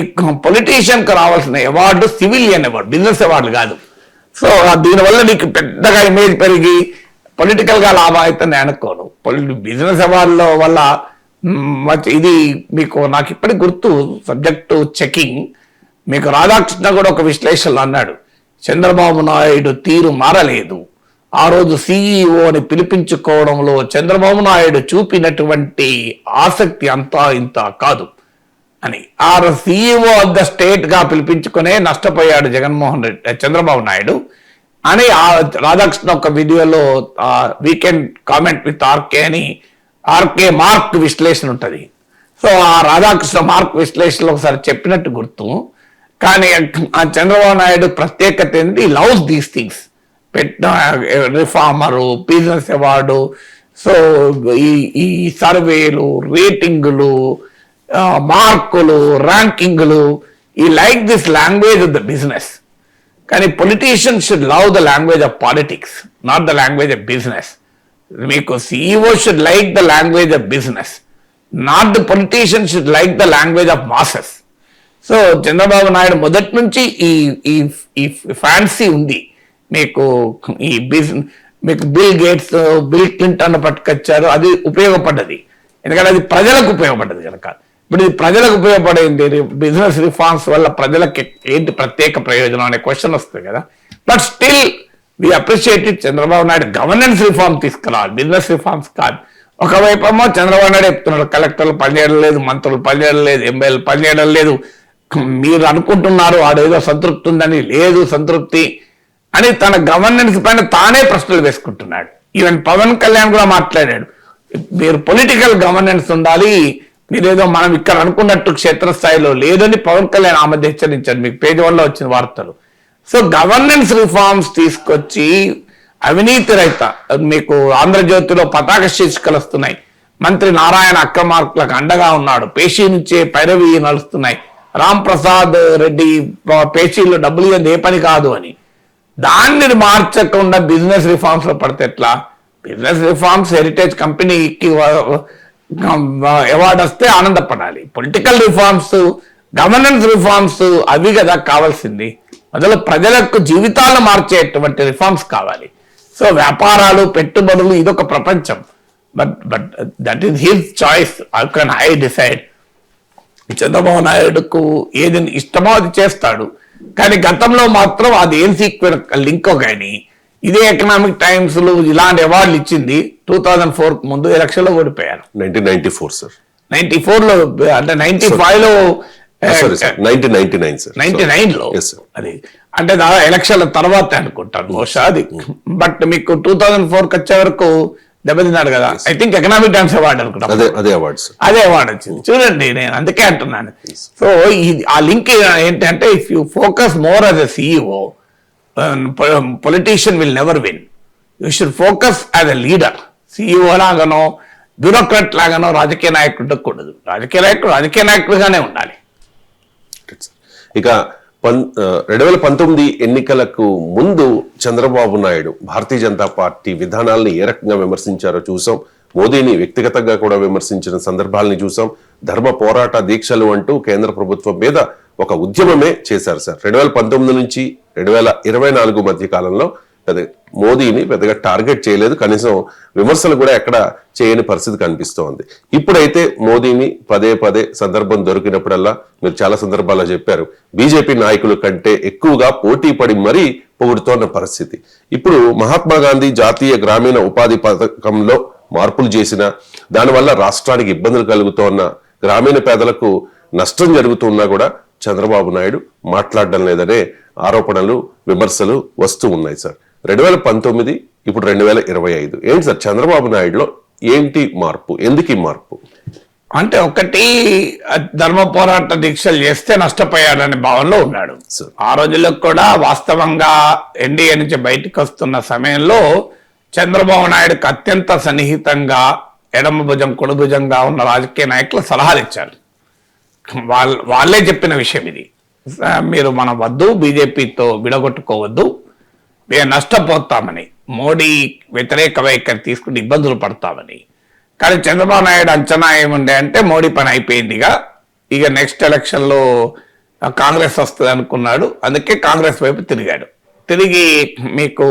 పొలిటీషియన్ కు రావాల్సిన award civilian award, business award కాదు. సో దీనివల్ల నీకు పెద్దగా ఇమేజ్ పెరిగి పొలిటికల్ గా లాభం అయితే నేను అనుకోను. బిజినెస్ అవార్డుల వల్ల ఇది మీకు నాకు ఇప్పటికి గుర్తు, సబ్జెక్టు చెకింగ్. మీకు రాధాకృష్ణ కూడా ఒక విశ్లేషణలో అన్నాడు, చంద్రబాబు నాయుడు తీరు మారలేదు, ఆ రోజు CEOని పిలిపించుకోవడంలో చంద్రబాబు నాయుడు చూపినటువంటి ఆసక్తి అంతా ఇంత కాదు అని. ఆ CEO ఆఫ్ ద స్టేట్ గా పిలిపించుకునే నష్టపోయాడు చంద్రబాబు నాయుడు అని రాధాకృష్ణ ఒక వీడియోలో వీకెండ్ కామెంట్ విత్ ఆర్కే అని ఆర్కే మార్క్ విశ్లేషణ ఉంటుంది. సో ఆ రాధాకృష్ణ మార్క్ విశ్లేషణలో ఒకసారి చెప్పినట్టు గుర్తు. కానీ ఆ చంద్రబాబు నాయుడు ప్రత్యేకత ఏంటి, loves these things. Reformer, business award, so ఈ సర్వేలు, రేటింగులు, మార్కులు, ర్యాంకింగ్లు, ఈ like this language of the business. కానీ politicians should love the language of politics, not the language of business. మీకు CEO should like the language of business, not the politician should like the language of masses. So Chandrababu Naidu మొదటి నుంచి ఈ fancy ఉంది. మీకు ఈ మీకు bill gates, bill Clinton పట్టుకొచ్చారు, అది ఉపయోగపడ్డది ఎందుకంటే అది ప్రజలకు ఉపయోగపడ్డది కనుక. ఇప్పుడు ఇది ప్రజలకు ఉపయోగపడేది, బిజినెస్ రిఫార్మ్స్ వల్ల ప్రజలకు ఏంటి ప్రత్యేక ప్రయోజనం అనే క్వశ్చన్ వస్తుంది కదా. But still we appreciate it. Chandrababu Naidu governance reform తీసుకురావాలి, బిజినెస్ రిఫార్మ్స్ కాదు. ఒకవైపు ఏమో చంద్రబాబు నాయుడు చెప్తున్నాడు కలెక్టర్లు పనిచేయడం లేదు, మంత్రులు పనిచేయడం లేదు, ఎమ్మెల్యేలు పనిచేయడం లేదు, మీరు అనుకుంటున్నారు ఆడేదో సంతృప్తి ఉందని, లేదు సంతృప్తి అని తన గవర్నెన్స్ పైన తానే ప్రశ్నలు వేసుకుంటున్నాడు. ఈవెన్ పవన్ కళ్యాణ్ కూడా మాట్లాడాడు, మీరు పొలిటికల్ గవర్నెన్స్ ఉండాలి, మీరేదో మనం ఇక్కడ అనుకున్నట్టు క్షేత్రస్థాయిలో లేదని పవన్ కళ్యాణ్ ఆ మధ్య హెచ్చరించారు. మీకు పేజ్ 1లో వచ్చిన వార్తలు. సో గవర్నెన్స్ రిఫార్మ్స్ తీసుకొచ్చి అవినీతి రహిత, మీకు ఆంధ్రజ్యోతిలో పతాక శీర్షికలు వస్తున్నాయి, మంత్రి నారాయణ అక్రమార్కులకు అండగా ఉన్నాడు, పేషీ నుంచే పైరవి నడుస్తున్నాయి, రామ్ ప్రసాద్ రెడ్డి పేషీలో డబ్బులు ఇవ్వదు ఏ పని కాదు అని. దాన్ని మార్చకుండా బిజినెస్ రిఫార్మ్స్ లో పడితే ఎట్లా? బిజినెస్ రిఫార్మ్స్ హెరిటేజ్ కంపెనీకి అవార్డు వస్తే ఆనందపడాలి. పొలిటికల్ రిఫార్మ్స్, గవర్నెన్స్ రిఫార్మ్స్ అవి కదా కావాల్సింది. మొదలు ప్రజలకు జీవితాలను మార్చేటువంటి రిఫార్మ్స్ కావాలి. సో వ్యాపారాలు, పెట్టుబడులు ఇదొక ప్రపంచం. But that is his choice. How can I decide? Chandrababu నాయుడుకు ఏది ఇష్టమో అది చేస్తాడు. కానీ గతంలో మాత్రం అది ఏం సీక్వెన్స్ లింకో కానీ ఇదే ఎకనామిక్ టైమ్స్ లో ఇలాంటి అవార్డులు ఇచ్చింది 2004 ముందు ఎలక్షన్ లో ఓడిపోయారు. 1994 సార్. 94 లో అంటే 95 లో 99 లో అది అంటే ఎలక్షన్ల తర్వాత అనుకుంటాను బహుశా అది. బట్ మీకు 2004 వచ్చే వరకు దెబ్బతిన్నాడు కదా. I think economic times award అనుకుంటా, అదే అవార్డు వచ్చింది. చూడండి, నేను అందుకే అంటున్నాను. సో ఆ లింక్ ఏంటంటే, if you focus more as a CEO, politician will never win. You should focus as a leader. CEO లాగానో బ్యూరోక్రాట్ లాగానో రాజకీయ నాయకుడు ఉండకూడదు. రాజకీయ నాయకుడుగానే ఉండాలి. ఇక 2019 ఎన్నికలకు ముందు చంద్రబాబు నాయుడు భారతీయ జనతా పార్టీ విధానాలను ఏ రకంగా విమర్శించారో చూసాం. మోదీని వ్యక్తిగతంగా కూడా విమర్శించిన సందర్భాలని చూసాం. ధర్మ పోరాట దీక్షలు అంటూ కేంద్ర ప్రభుత్వం మీద ఒక ఉద్యమమే చేశారు సార్. 2019 నుంచి 2024 మధ్య కాలంలో మోదీని పెద్దగా టార్గెట్ చేయలేదు, కనీసం విమర్శలు కూడా ఎక్కడ చేయని పరిస్థితి కనిపిస్తోంది. ఇప్పుడైతే మోదీని పదే పదే సందర్భం దొరికినప్పుడల్లా, మీరు చాలా సందర్భాల్లో చెప్పారు, బీజేపీ నాయకుల కంటే ఎక్కువగా పోటీ పడి మరీ పొగుడుతోన్న పరిస్థితి. ఇప్పుడు మహాత్మా గాంధీ జాతీయ గ్రామీణ ఉపాధి పథకంలో మార్పులు చేసిన దానివల్ల రాష్ట్రానికి ఇబ్బందులు కలుగుతోన్న, గ్రామీణ పేదలకు నష్టం జరుగుతున్నా కూడా చంద్రబాబు నాయుడు మాట్లాడడం లేదనే ఆరోపణలు, విమర్శలు వస్తూ ఉన్నాయి సార్. 2019 ఇప్పుడు 2025 ఏంటి సార్ చంద్రబాబు నాయుడులో ఏంటి మార్పు? ఎందుకు ఈ మార్పు? అంటే ఒకటి, ధర్మ పోరాట దీక్షలు చేస్తే నష్టపోయాడనే భావనలో ఉన్నాడు. ఆ రోజుల్లో కూడా వాస్తవంగా ఎన్డీఏ నుంచి బయటకు వస్తున్న సమయంలో చంద్రబాబు నాయుడుకి అత్యంత సన్నిహితంగా ఎడమ భుజం కుడి భుజంగా ఉన్న రాజకీయ నాయకులు సలహాలు ఇచ్చారు. వాళ్ళే చెప్పిన విషయం ఇది. మీరు మనం వద్దు, బీజేపీతో విడగొట్టుకోవద్దు, మేము నష్టపోతామని, మోడీ వ్యతిరేక వైఖరి తీసుకుని ఇబ్బందులు పడతామని. కానీ చంద్రబాబు నాయుడు అంచనా ఏముండే అంటే మోడీ పని అయిపోయిందిగా, ఇక నెక్స్ట్ ఎలక్షన్లో కాంగ్రెస్ వస్తుంది అనుకున్నాడు. అందుకే కాంగ్రెస్ వైపు తిరిగాడు. తిరిగి మీకు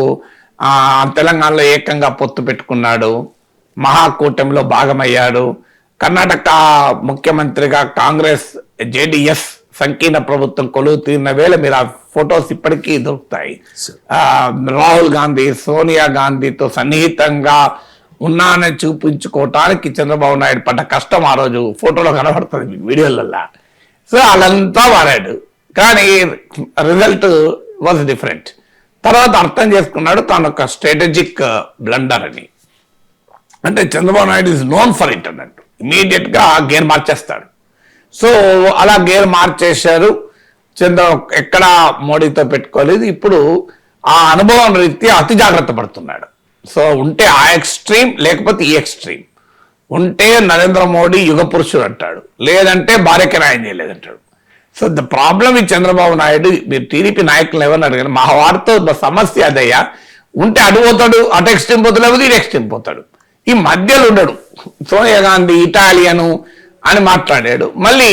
తెలంగాణలో ఏకంగా పొత్తు పెట్టుకున్నాడు, మహాకూటమిలో భాగమయ్యాడు. కర్ణాటక ముఖ్యమంత్రిగా కాంగ్రెస్ జేడీఎస్ సంకీర్ణ ప్రభుత్వం కొలువు తీరిన వేళ మీరు ఆ ఫొటోస్ ఇప్పటికీ దొరుకుతాయి. రాహుల్ గాంధీ సోనియా గాంధీతో సన్నిహితంగా ఉన్నానని చూపించుకోవటానికి చంద్రబాబు నాయుడు పడ్డ కష్టం ఆ రోజు ఫోటోలో కనబడుతుంది, వీడియోలలో. సో వాళ్ళంతా వాడాడు, కానీ రిజల్ట్ వాజ్ డిఫరెంట్. తర్వాత అర్థం చేసుకున్నాడు తాను ఒక స్ట్రాటజిక్ బ్లండర్ అని. అంటే Chandrababu Naidu is known for it అన్నట్టు, ఇమీడియట్ గా గేర్ మార్చేస్తాడు. సో అలా గేర్ మార్చేశారు. ఎక్కడ మోడీతో పెట్టుకోలేదు. ఇప్పుడు ఆ అనుభవం రీత్యా అతి జాగ్రత్త పడుతున్నాడు. సో ఉంటే ఆ ఎక్స్ట్రీమ్, లేకపోతే ఈ ఎక్స్ట్రీమ్. ఉంటే నరేంద్ర మోడీ యుగ పురుషుడు అంటాడు, లేదంటే భార్యకి న్యాయం చేయలేదంటాడు. సో ద ప్రాబ్లం ఈ చంద్రబాబు నాయుడు, మీరు టీడీపీ నాయకులు ఎవరిని అడిగారు, మా వారితో సమస్య అదయ్యా, ఉంటే అటు పోతాడు, అటు ఎక్స్ట్రీమ్ పోతాడు, లేకపోతే ఇటు ఎక్స్ట్రీమ్ పోతాడు. ఈ మధ్యలో ఉండడు. సోనియా గాంధీ ఇటాలియను అని మాట్లాడాడు, మళ్ళీ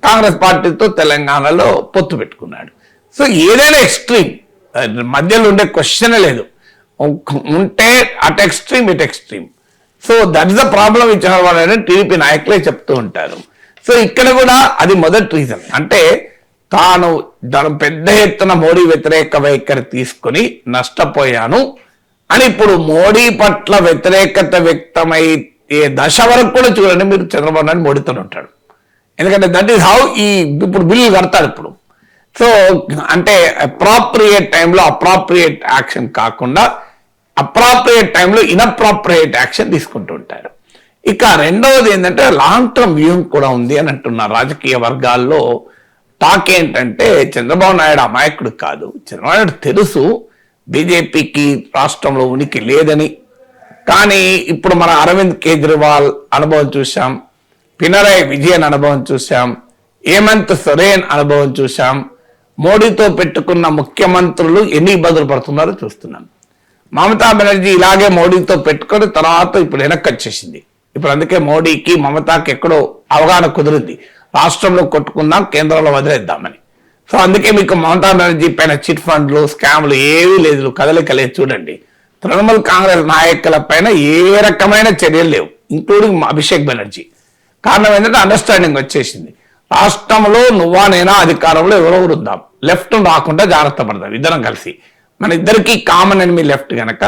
కాంగ్రెస్ పార్టీతో తెలంగాణలో పొత్తు పెట్టుకున్నాడు. సో ఏదైనా ఎక్స్ట్రీమ్, మధ్యలో ఉండే క్వశ్చనే లేదు. ఉంటే అటు ఎక్స్ట్రీమ్, ఇటు extreme. So that is the problem ఈ చంద్రబాబు నాయుడు టీడీపీ నాయకులే చెప్తూ ఉంటారు. సో ఇక్కడ కూడా అది మొదటి రీజన్. అంటే తాను పెద్ద ఎత్తున మోడీ వ్యతిరేక వైఖరి తీసుకుని నష్టపోయాను అని ఇప్పుడు మోడీ పట్ల వ్యతిరేకత వ్యక్తమయ్యే దశ వరకు కూడా చూడండి మీరు, చంద్రబాబు నాయుడు మోడీతో ఉంటాడు. ఎందుకంటే దట్ ఈస్ హౌ ఇప్పుడు బిల్లు కడతాడు ఇప్పుడు. సో అంటే అప్రాప్రియేట్ టైంలో అప్రాప్రియేట్ యాక్షన్ కాకుండా అప్రాప్రియేట్ టైంలో ఇన్అప్రాప్రియేట్ యాక్షన్ తీసుకుంటూ ఉంటారు. ఇక రెండవది ఏంటంటే లాంగ్ టర్మ్ వ్యూహం కూడా ఉంది అని అంటున్నారు రాజకీయ వర్గాల్లో. టాక్ ఏంటంటే చంద్రబాబు నాయుడు అమాయకుడు కాదు, చంద్రబాబు నాయుడు తెలుసు బీజేపీకి రాష్ట్రంలో ఉనికి లేదని. కానీ ఇప్పుడు మన అరవింద్ కేజ్రీవాల్ అనుభవం చూసాం, పినరాయి విజయన్ అనుభవం చూసాం, హేమంత్ సోరెన్ అనుభవం చూసాం, మోడీతో పెట్టుకున్న ముఖ్యమంత్రులు ఎన్ని ఇబ్బందులు పడుతున్నారో చూస్తున్నాం. మమతా బెనర్జీ ఇలాగే మోడీతో పెట్టుకొని తర్వాత ఇప్పుడు వెనక్కి వచ్చేసింది. ఇప్పుడు అందుకే మోడీకి మమతాకి ఎక్కడో అవగాహన కుదిరింది, రాష్ట్రంలో కొట్టుకుందాం, కేంద్రంలో వదిలేద్దామని. సో అందుకే మీకు మమతా బెనర్జీ పైన చిట్ ఫండ్లు, స్కామ్లు ఏవీ లేదు, కదలిక లేదు. చూడండి, తృణమూల్ కాంగ్రెస్ నాయకుల పైన ఏ రకమైన చర్యలు లేవు, ఇంక్లూడింగ్ అభిషేక్ బెనర్జీ. కారణం ఏంటంటే అండర్స్టాండింగ్ వచ్చేసింది. రాష్ట్రంలో నువ్వా నేనా అధికారంలో ఎవరెవరు ఉందాం, లెఫ్ట్ రాకుండా జాగ్రత్త పడదాం, ఇద్దరం కలిసి. మన ఇద్దరికి కామన్ ఎనిమీ లెఫ్ట్ గనక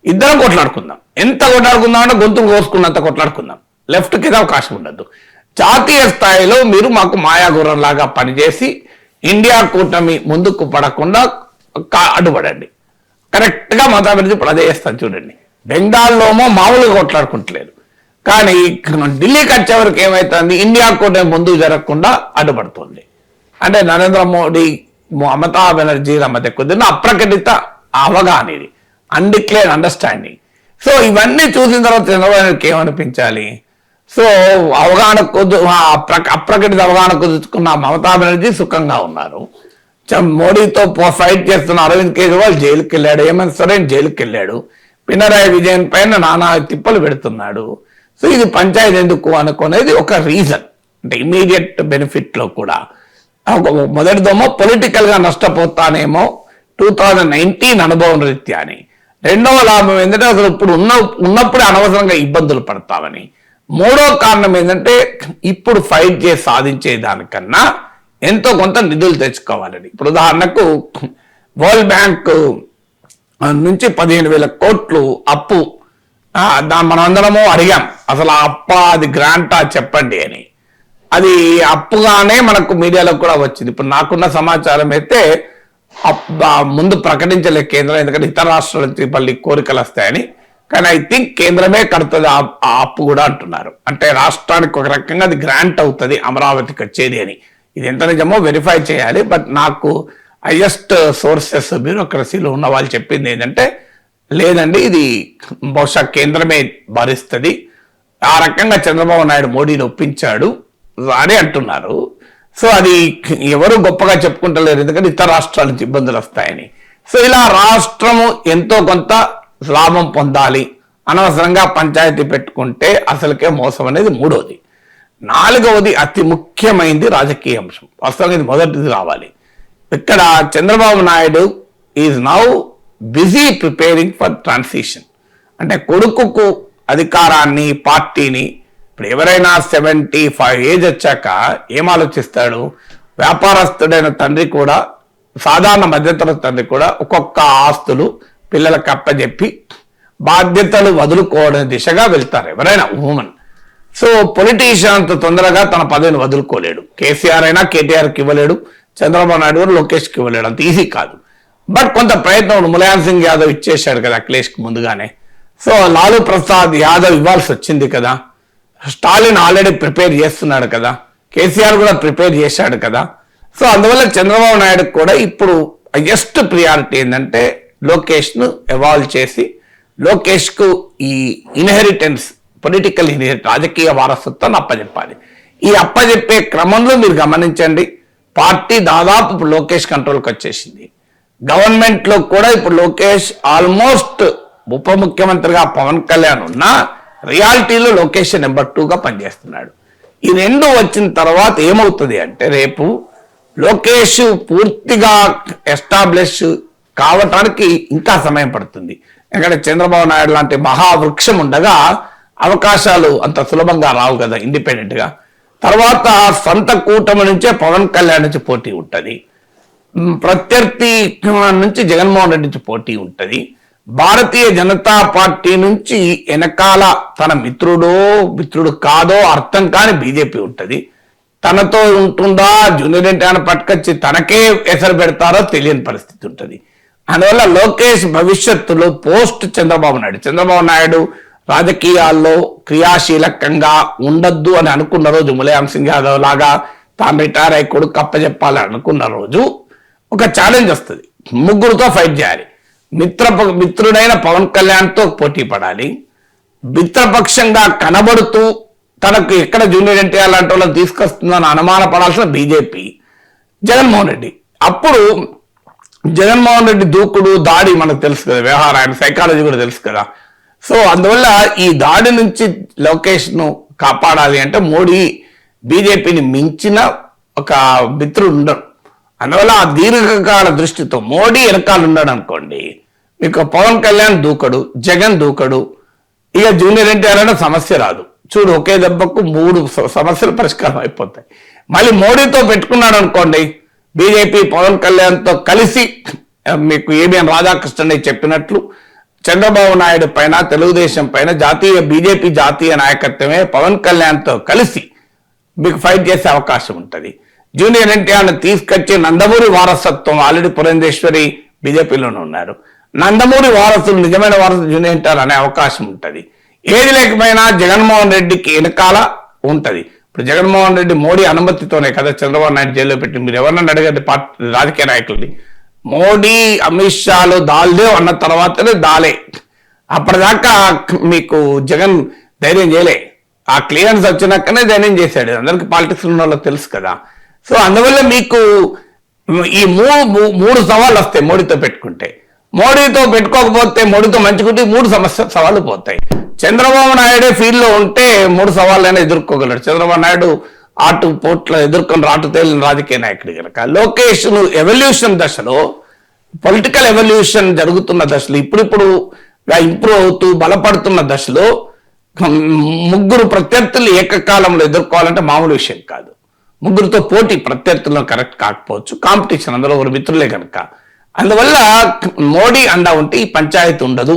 ఇద్దరం కొట్లాడుకుందాం. ఎంత కొట్లాడుకుందాం అంటే గొంతులు కోసుకున్నంత కొట్లాడుకుందాం, లెఫ్ట్కి అవకాశం ఉండద్దు. జాతీయ స్థాయిలో మీరు మాకు మాయాగుర్రం లాగా పనిచేసి ఇండియా కూటమి ముందుకు పడకుండా అడ్డుపడండి. కరెక్ట్ గా మమతా బెనర్జీ ఇప్పుడు అదే చేస్తాను చూడండి. బెంగాల్లోమో మామూలుగా కొట్లాడుకుంటలేదు, కానీ ఢిల్లీకి వచ్చేవరకు ఏమవుతుంది, ఇండియా కూటమి ముందుకు జరగకుండా అడ్డుపడుతుంది. అంటే నరేంద్ర మోడీ మమతా బెనర్జీల మధ్య కుదిరిన అప్రకటిత అవగాహన, ఇది అన్డిక్లేర్డ్ అండర్స్టాండింగ్. సో ఇవన్నీ చూసిన తర్వాత చంద్రబాబు నాయుడుకి ఏమనిపించాలి? సో అవగాహన అప్రకటిత అవగాహన కుదుర్చుకున్న మమతా బెనర్జీ సుఖంగా ఉన్నారు, మోడీతో ఫైట్ చేస్తున్న అరవింద్ కేజ్రీవాల్ జైలుకి వెళ్ళాడు, హేమంత్ సోరెన్ జైలుకి వెళ్ళాడు, పినరాయి విజయన్ పైన నానా తిప్పలు పెడుతున్నాడు. సో ఇది పంచాయతీ ఎందుకు అనుకునేది ఒక రీజన్. అంటే ఇమీడియట్ బెనిఫిట్ లో కూడా మొదటి దొమ్మ పొలిటికల్ గా నష్టపోతానేమో 2019 అనుభవం రీత్యా అని. రెండవ లాభం ఏంటంటే అసలు ఇప్పుడు ఉన్నప్పుడే అనవసరంగా ఇబ్బందులు పడతామని. మూడో కారణం ఏంటంటే ఇప్పుడు ఫైట్ చేసి సాధించే దానికన్నా ఎంతో కొంత నిధులు తెచ్చుకోవాలని. ఇప్పుడు ఉదాహరణకు వరల్డ్ బ్యాంక్ నుంచి 15,000 కోట్లు అప్పు, మనం అందరము అడిగాం అసలు ఆ అప్ప అది గ్రాంటా చెప్పండి అని. అది అప్పుగానే మనకు మీడియాలో కూడా వచ్చింది. ఇప్పుడు నాకున్న సమాచారం అయితే ముందు ప్రకటించలే కేంద్రం, ఎందుకంటే ఇతర రాష్ట్రాల నుంచి మళ్ళీ కోరికలు వస్తాయని. కానీ ఐ థింక్ కేంద్రమే కడుతుంది ఆ అప్పు కూడా అంటున్నారు. అంటే రాష్ట్రానికి ఒక రకంగా అది గ్రాంట్ అవుతుంది అమరావతికి వచ్చేది అని. ఇది ఎంత నిజమో వెరిఫై చేయాలి. బట్ నాకు హైయెస్ట్ సోర్సెస్ బ్యూరోక్రసీలో ఉన్న వాళ్ళు చెప్పింది ఏంటంటే లేదండి ఇది బహుశా కేంద్రమే భరిస్తుంది, ఆ రకంగా చంద్రబాబు నాయుడు మోడీని ఒప్పించాడు అని అంటున్నారు. సో అది ఎవరు గొప్పగా చెప్పుకుంటలేరు, ఎందుకంటే ఇతర రాష్ట్రాల నుంచి ఇబ్బందులు వస్తాయని. సో ఇలా రాష్ట్రము ఎంతో కొంత లాభం పొందాలి, అనవసరంగా పంచాయతీ పెట్టుకుంటే అసలుకే మోసం అనేది మూడోది. నాలుగవది అతి ముఖ్యమైనది రాజకీయ అంశం. వాస్తవంగా ఇది మొదటిది రావాలి. ఇక్కడ Chandrababu Naidu is now busy preparing for transition. అంటే కొడుకుకు అధికారాన్ని పార్టీని, ఇప్పుడు ఎవరైనా 75 ఏజ్ వచ్చాక ఏం ఆలోచిస్తాడు? వ్యాపారస్తుడైన తండ్రి కూడా, సాధారణ మధ్యతరగతి తండ్రి కూడా ఒక్కొక్క ఆస్తులు పిల్లలకు అప్పచెప్పి బాధ్యతలు వదులుకోవడం దిశగా వెళ్తారు ఎవరైనా ఉమెన్. సో పొలిటీషియన్ అంత తొందరగా తన పదవిని వదులుకోలేడు. కేసీఆర్ అయినా కేటీఆర్కి ఇవ్వలేడు, చంద్రబాబు నాయుడు కూడా లోకేష్కి ఇవ్వలేడు, అంత ఈజీ కాదు. బట్ కొంత ప్రయత్నం ములాయం సింగ్ యాదవ్ ఇచ్చేశాడు కదా అఖిలేష్కి ముందుగానే. సో లాలూ ప్రసాద్ యాదవ్ ఇవ్వాల్సి వచ్చింది కదా, స్టాలిన్ ఆల్రెడీ ప్రిపేర్ చేస్తున్నాడు కదా, కేసీఆర్ కూడా ప్రిపేర్ చేశాడు కదా. సో అందువల్ల చంద్రబాబు నాయుడు కూడా ఇప్పుడు హైయెస్ట్ ప్రియారిటీ ఏంటంటే లోకేష్ను ఎవాల్వ్ చేసి లోకేష్కు ఈ ఇన్హెరిటెన్స్, పొలిటికల్ ఇన్హెరిటెన్స్, రాజకీయ వారసత్వాన్ని అప్పచెప్పాలి. ఈ అప్పచెప్పే క్రమంలో మీరు గమనించండి, పార్టీ దాదాపు ఇప్పుడు లోకేష్ కంట్రోల్కి వచ్చేసింది. గవర్నమెంట్లో కూడా ఇప్పుడు లోకేష్ ఆల్మోస్ట్ ఉప ముఖ్యమంత్రిగా పవన్ కళ్యాణ్ ఉన్నా రియాలిటీలో లోకేష్ నెంబర్ 2గా పనిచేస్తున్నాడు. ఈ రెండు వచ్చిన తర్వాత ఏమవుతుంది అంటే రేపు లోకేష్ పూర్తిగా ఎస్టాబ్లిష్ కావటానికి ఇంకా సమయం పడుతుంది. ఎందుకంటే చంద్రబాబు నాయుడు లాంటి మహావృక్షం ఉండగా అవకాశాలు అంత సులభంగా రావు కదా ఇండిపెండెంట్ గా. తర్వాత సొంత కూటమి నుంచే పవన్ కళ్యాణ్ నుంచి పోటీ ఉంటుంది, ప్రత్యర్థి నుంచి జగన్మోహన్ రెడ్డి నుంచి పోటీ ఉంటుంది, భారతీయ జనతా పార్టీ నుంచి వెనకాల తన మిత్రుడు కాదో అర్థం కాని బీజేపీ ఉంటుంది, తనతో ఉంటుందా జూనియర్ ఎన్టీఆర్ పట్టుకొచ్చి తనకే ఎసరు పెడతారో తెలియని పరిస్థితి ఉంటుంది. అందువల్ల లోకేష్ భవిష్యత్తులో పోస్ట్ చంద్రబాబు నాయుడు రాజకీయాల్లో క్రియాశీలకంగా ఉండద్దు అని అనుకున్న రోజు, ములాయం సింగ్ యాదవ్ లాగా తాను రిటైర్ అయ్యి కొడుకు అప్పచెప్పాలని అనుకున్న రోజు ఒక ఛాలెంజ్ వస్తుంది. ముగ్గురుతో ఫైట్ చేయాలి. మిత్రుడైన పవన్ కళ్యాణ్తో పోటీ పడాలి, మిత్రపక్షంగా కనబడుతూ తనకు ఎక్కడ జూనియర్ ఎన్టీఆర్ లాంటి వాళ్ళని తీసుకొస్తుందని అనుమాన పడాల్సిన బీజేపీ, జగన్మోహన్ రెడ్డి. అప్పుడు జగన్మోహన్ రెడ్డి దూకుడు దాడి మనకు తెలుసు కదా, వ్యవహారం ఆయన సైకాలజీ కూడా తెలుసు కదా. సో అందువల్ల ఈ దాడి నుంచి లోకేష్ ను కాపాడాలి అంటే మోడీ బీజేపీని మించిన ఒక మిత్రుడు ఉండడు. అందువల్ల ఆ దీర్ఘకాల దృష్టితో మోడీ వెనకాల ఉన్నాడు అనుకోండి, మీకు పవన్ కళ్యాణ్ దూకడు, జగన్ దూకడు, ఇక జూనియర్ ఎన్టీఆర్ అనే సమస్య రాదు. చూడు ఒకే దెబ్బకు 3 సమస్యలు పరిష్కారం అయిపోతాయి. మళ్ళీ మోడీతో పెట్టుకున్నాడు అనుకోండి, బీజేపీ పవన్ కళ్యాణ్తో కలిసి మీకు ఏబిఎన్ రాధాకృష్ణ చెప్పినట్లు చంద్రబాబు నాయుడు పైన, తెలుగుదేశం పైన బీజేపీ జాతీయ నాయకత్వమే పవన్ కళ్యాణ్తో కలిసి మీకు ఫైట్ చేసే అవకాశం ఉంటుంది. జూనియర్ ఎన్టీఆర్ని తీసుకొచ్చి నందమూరి వారసత్వం, ఆల్రెడీ పురంధేశ్వరి బీజేపీలోనే ఉన్నారు, నందమూరి వారసులు నిజమైన వారసులు జూనియర్ ఎన్టీఆర్ అనే అవకాశం ఉంటుంది. ఏది లేకపోయినా జగన్మోహన్ రెడ్డికి వెనకాల ఉంటుంది. ఇప్పుడు జగన్మోహన్ రెడ్డి మోడీ అనుమతితోనే కదా చంద్రబాబు నాయుడు జైల్లో పెట్టి, మీరు ఎవరన్నా అడగండి రాజకీయ నాయకుల్ని, మోడీ అమిత్ షాలు దాల్దేవ్ అన్న తర్వాతనే దాలే, అప్పటిదాకా మీకు జగన్ ధైర్యం చేయలే, ఆ క్లియరెన్స్ వచ్చినాకనే ధైర్యం చేశాడు. అందరికి పాలిటిక్స్ ఉన్న వాళ్ళకి తెలుసు కదా. సో అందువల్ల మీకు ఈ మూడు సవాళ్ళు వస్తాయి మోడీతో పెట్టుకుంటే. మోడీతో పెట్టుకోకపోతే, మోడీతో మంచుకుంటే 3 సవాళ్ళు పోతాయి. చంద్రబాబు నాయుడే ఫీల్డ్ లో ఉంటే 3 సవాళ్ళైనా ఎదుర్కోగలడు. చంద్రబాబు నాయుడు ఆటు పోట్లో ఎదుర్కొని రాటు తేలిన రాజకీయ నాయకుడు కనుక. లోకేష్ ఎవల్యూషన్ దశలో, పొలిటికల్ ఎవల్యూషన్ జరుగుతున్న దశలో, ఇప్పుడిప్పుడు ఇంప్రూవ్ అవుతూ బలపడుతున్న దశలో 3 ప్రత్యర్థులు ఏకకాలంలో ఎదుర్కోవాలంటే మామూలు విషయం కాదు. 3తో పోటీ ప్రత్యర్థులను కరెక్ట్ కాకపోవచ్చు, కాంపిటీషన్, అందులో ఒక మిత్రులే కనుక. అందువల్ల మోడీ అండా ఉంటే ఈ పంచాయతీ ఉండదు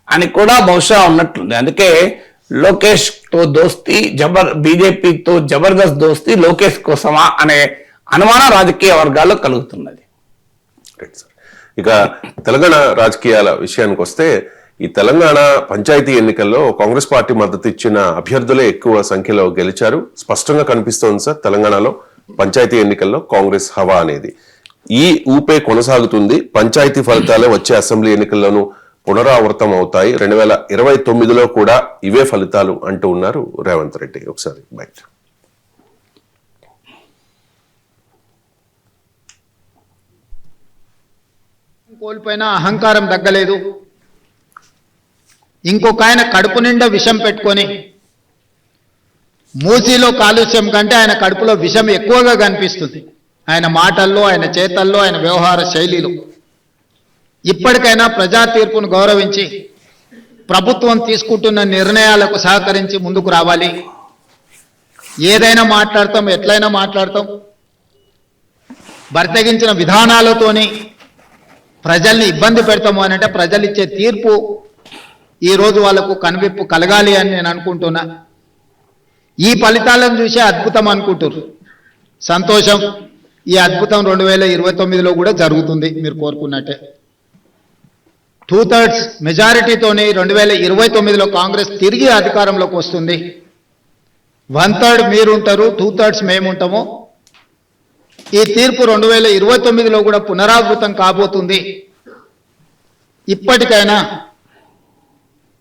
అని కూడా బహుశా ఉన్నట్లుంది. అందుకే లోకేష్ తో దోస్తి, బీజేపీతో జబర్దస్త్ దోస్తి లోకేష్ కోసమా అనే అనుమానం రాజకీయ వర్గాల్లో కలుగుతున్నది. ఇక తెలంగాణ రాజకీయాల విషయానికి వస్తే, ఈ తెలంగాణ పంచాయతీ ఎన్నికల్లో కాంగ్రెస్ పార్టీ మద్దతు ఇచ్చిన అభ్యర్థులే ఎక్కువ సంఖ్యలో గెలిచారు. స్పష్టంగా కనిపిస్తోంది సార్, తెలంగాణలో పంచాయతీ ఎన్నికల్లో కాంగ్రెస్ హవా అనేది. ఈ ఊపే కొనసాగుతుంది. పంచాయతీ ఫలితాలే వచ్చే అసెంబ్లీ ఎన్నికల్లోనూ పునరావృతం అవుతాయి. 2029లో కూడా ఇవే ఫలితాలు అంటూ ఉన్నారు రేవంత్ రెడ్డి. ఒకసారి బయట కోల్పోయినా అహంకారం తగ్గలేదు. ఇంకొక ఆయన కడుపు నిండా విషం పెట్టుకొని, మూసీలో కాలుష్యం కంటే ఆయన కడుపులో విషం ఎక్కువగా కనిపిస్తుంది. ఆయన మాటల్లో, ఆయన చేతల్లో, ఆయన వ్యవహార శైలిలో. ఇప్పటికైనా ప్రజా తీర్పును గౌరవించి ప్రభుత్వం తీసుకుంటున్న నిర్ణయాలకు సహకరించి ముందుకు రావాలి. ఏదైనా మాట్లాడతాం, ఎట్లయినా మాట్లాడతాం. బర్తగించిన విధానాలతోని ప్రజల్ని ఇబ్బంది పెడతాము అని అంటే ప్రజలు ఇచ్చే తీర్పు ఈరోజు వాళ్ళకు కనువిప్పు కలగాలి అని నేను అనుకుంటున్నా. ఈ ఫలితాలను చూసే అద్భుతం అనుకుంటున్నారు. సంతోషం. ఈ అద్భుతం 2029లో కూడా జరుగుతుంది మీరు కోరుకున్నట్టే. 2/3 మెజారిటీతోని 2029లో కాంగ్రెస్ తిరిగి అధికారంలోకి వస్తుంది. 1/3 మీరుంటారు, 2/3 మేముంటాము. ఈ తీర్పు 2029లో కూడా పునరావృతం కాబోతుంది. ఇప్పటికైనా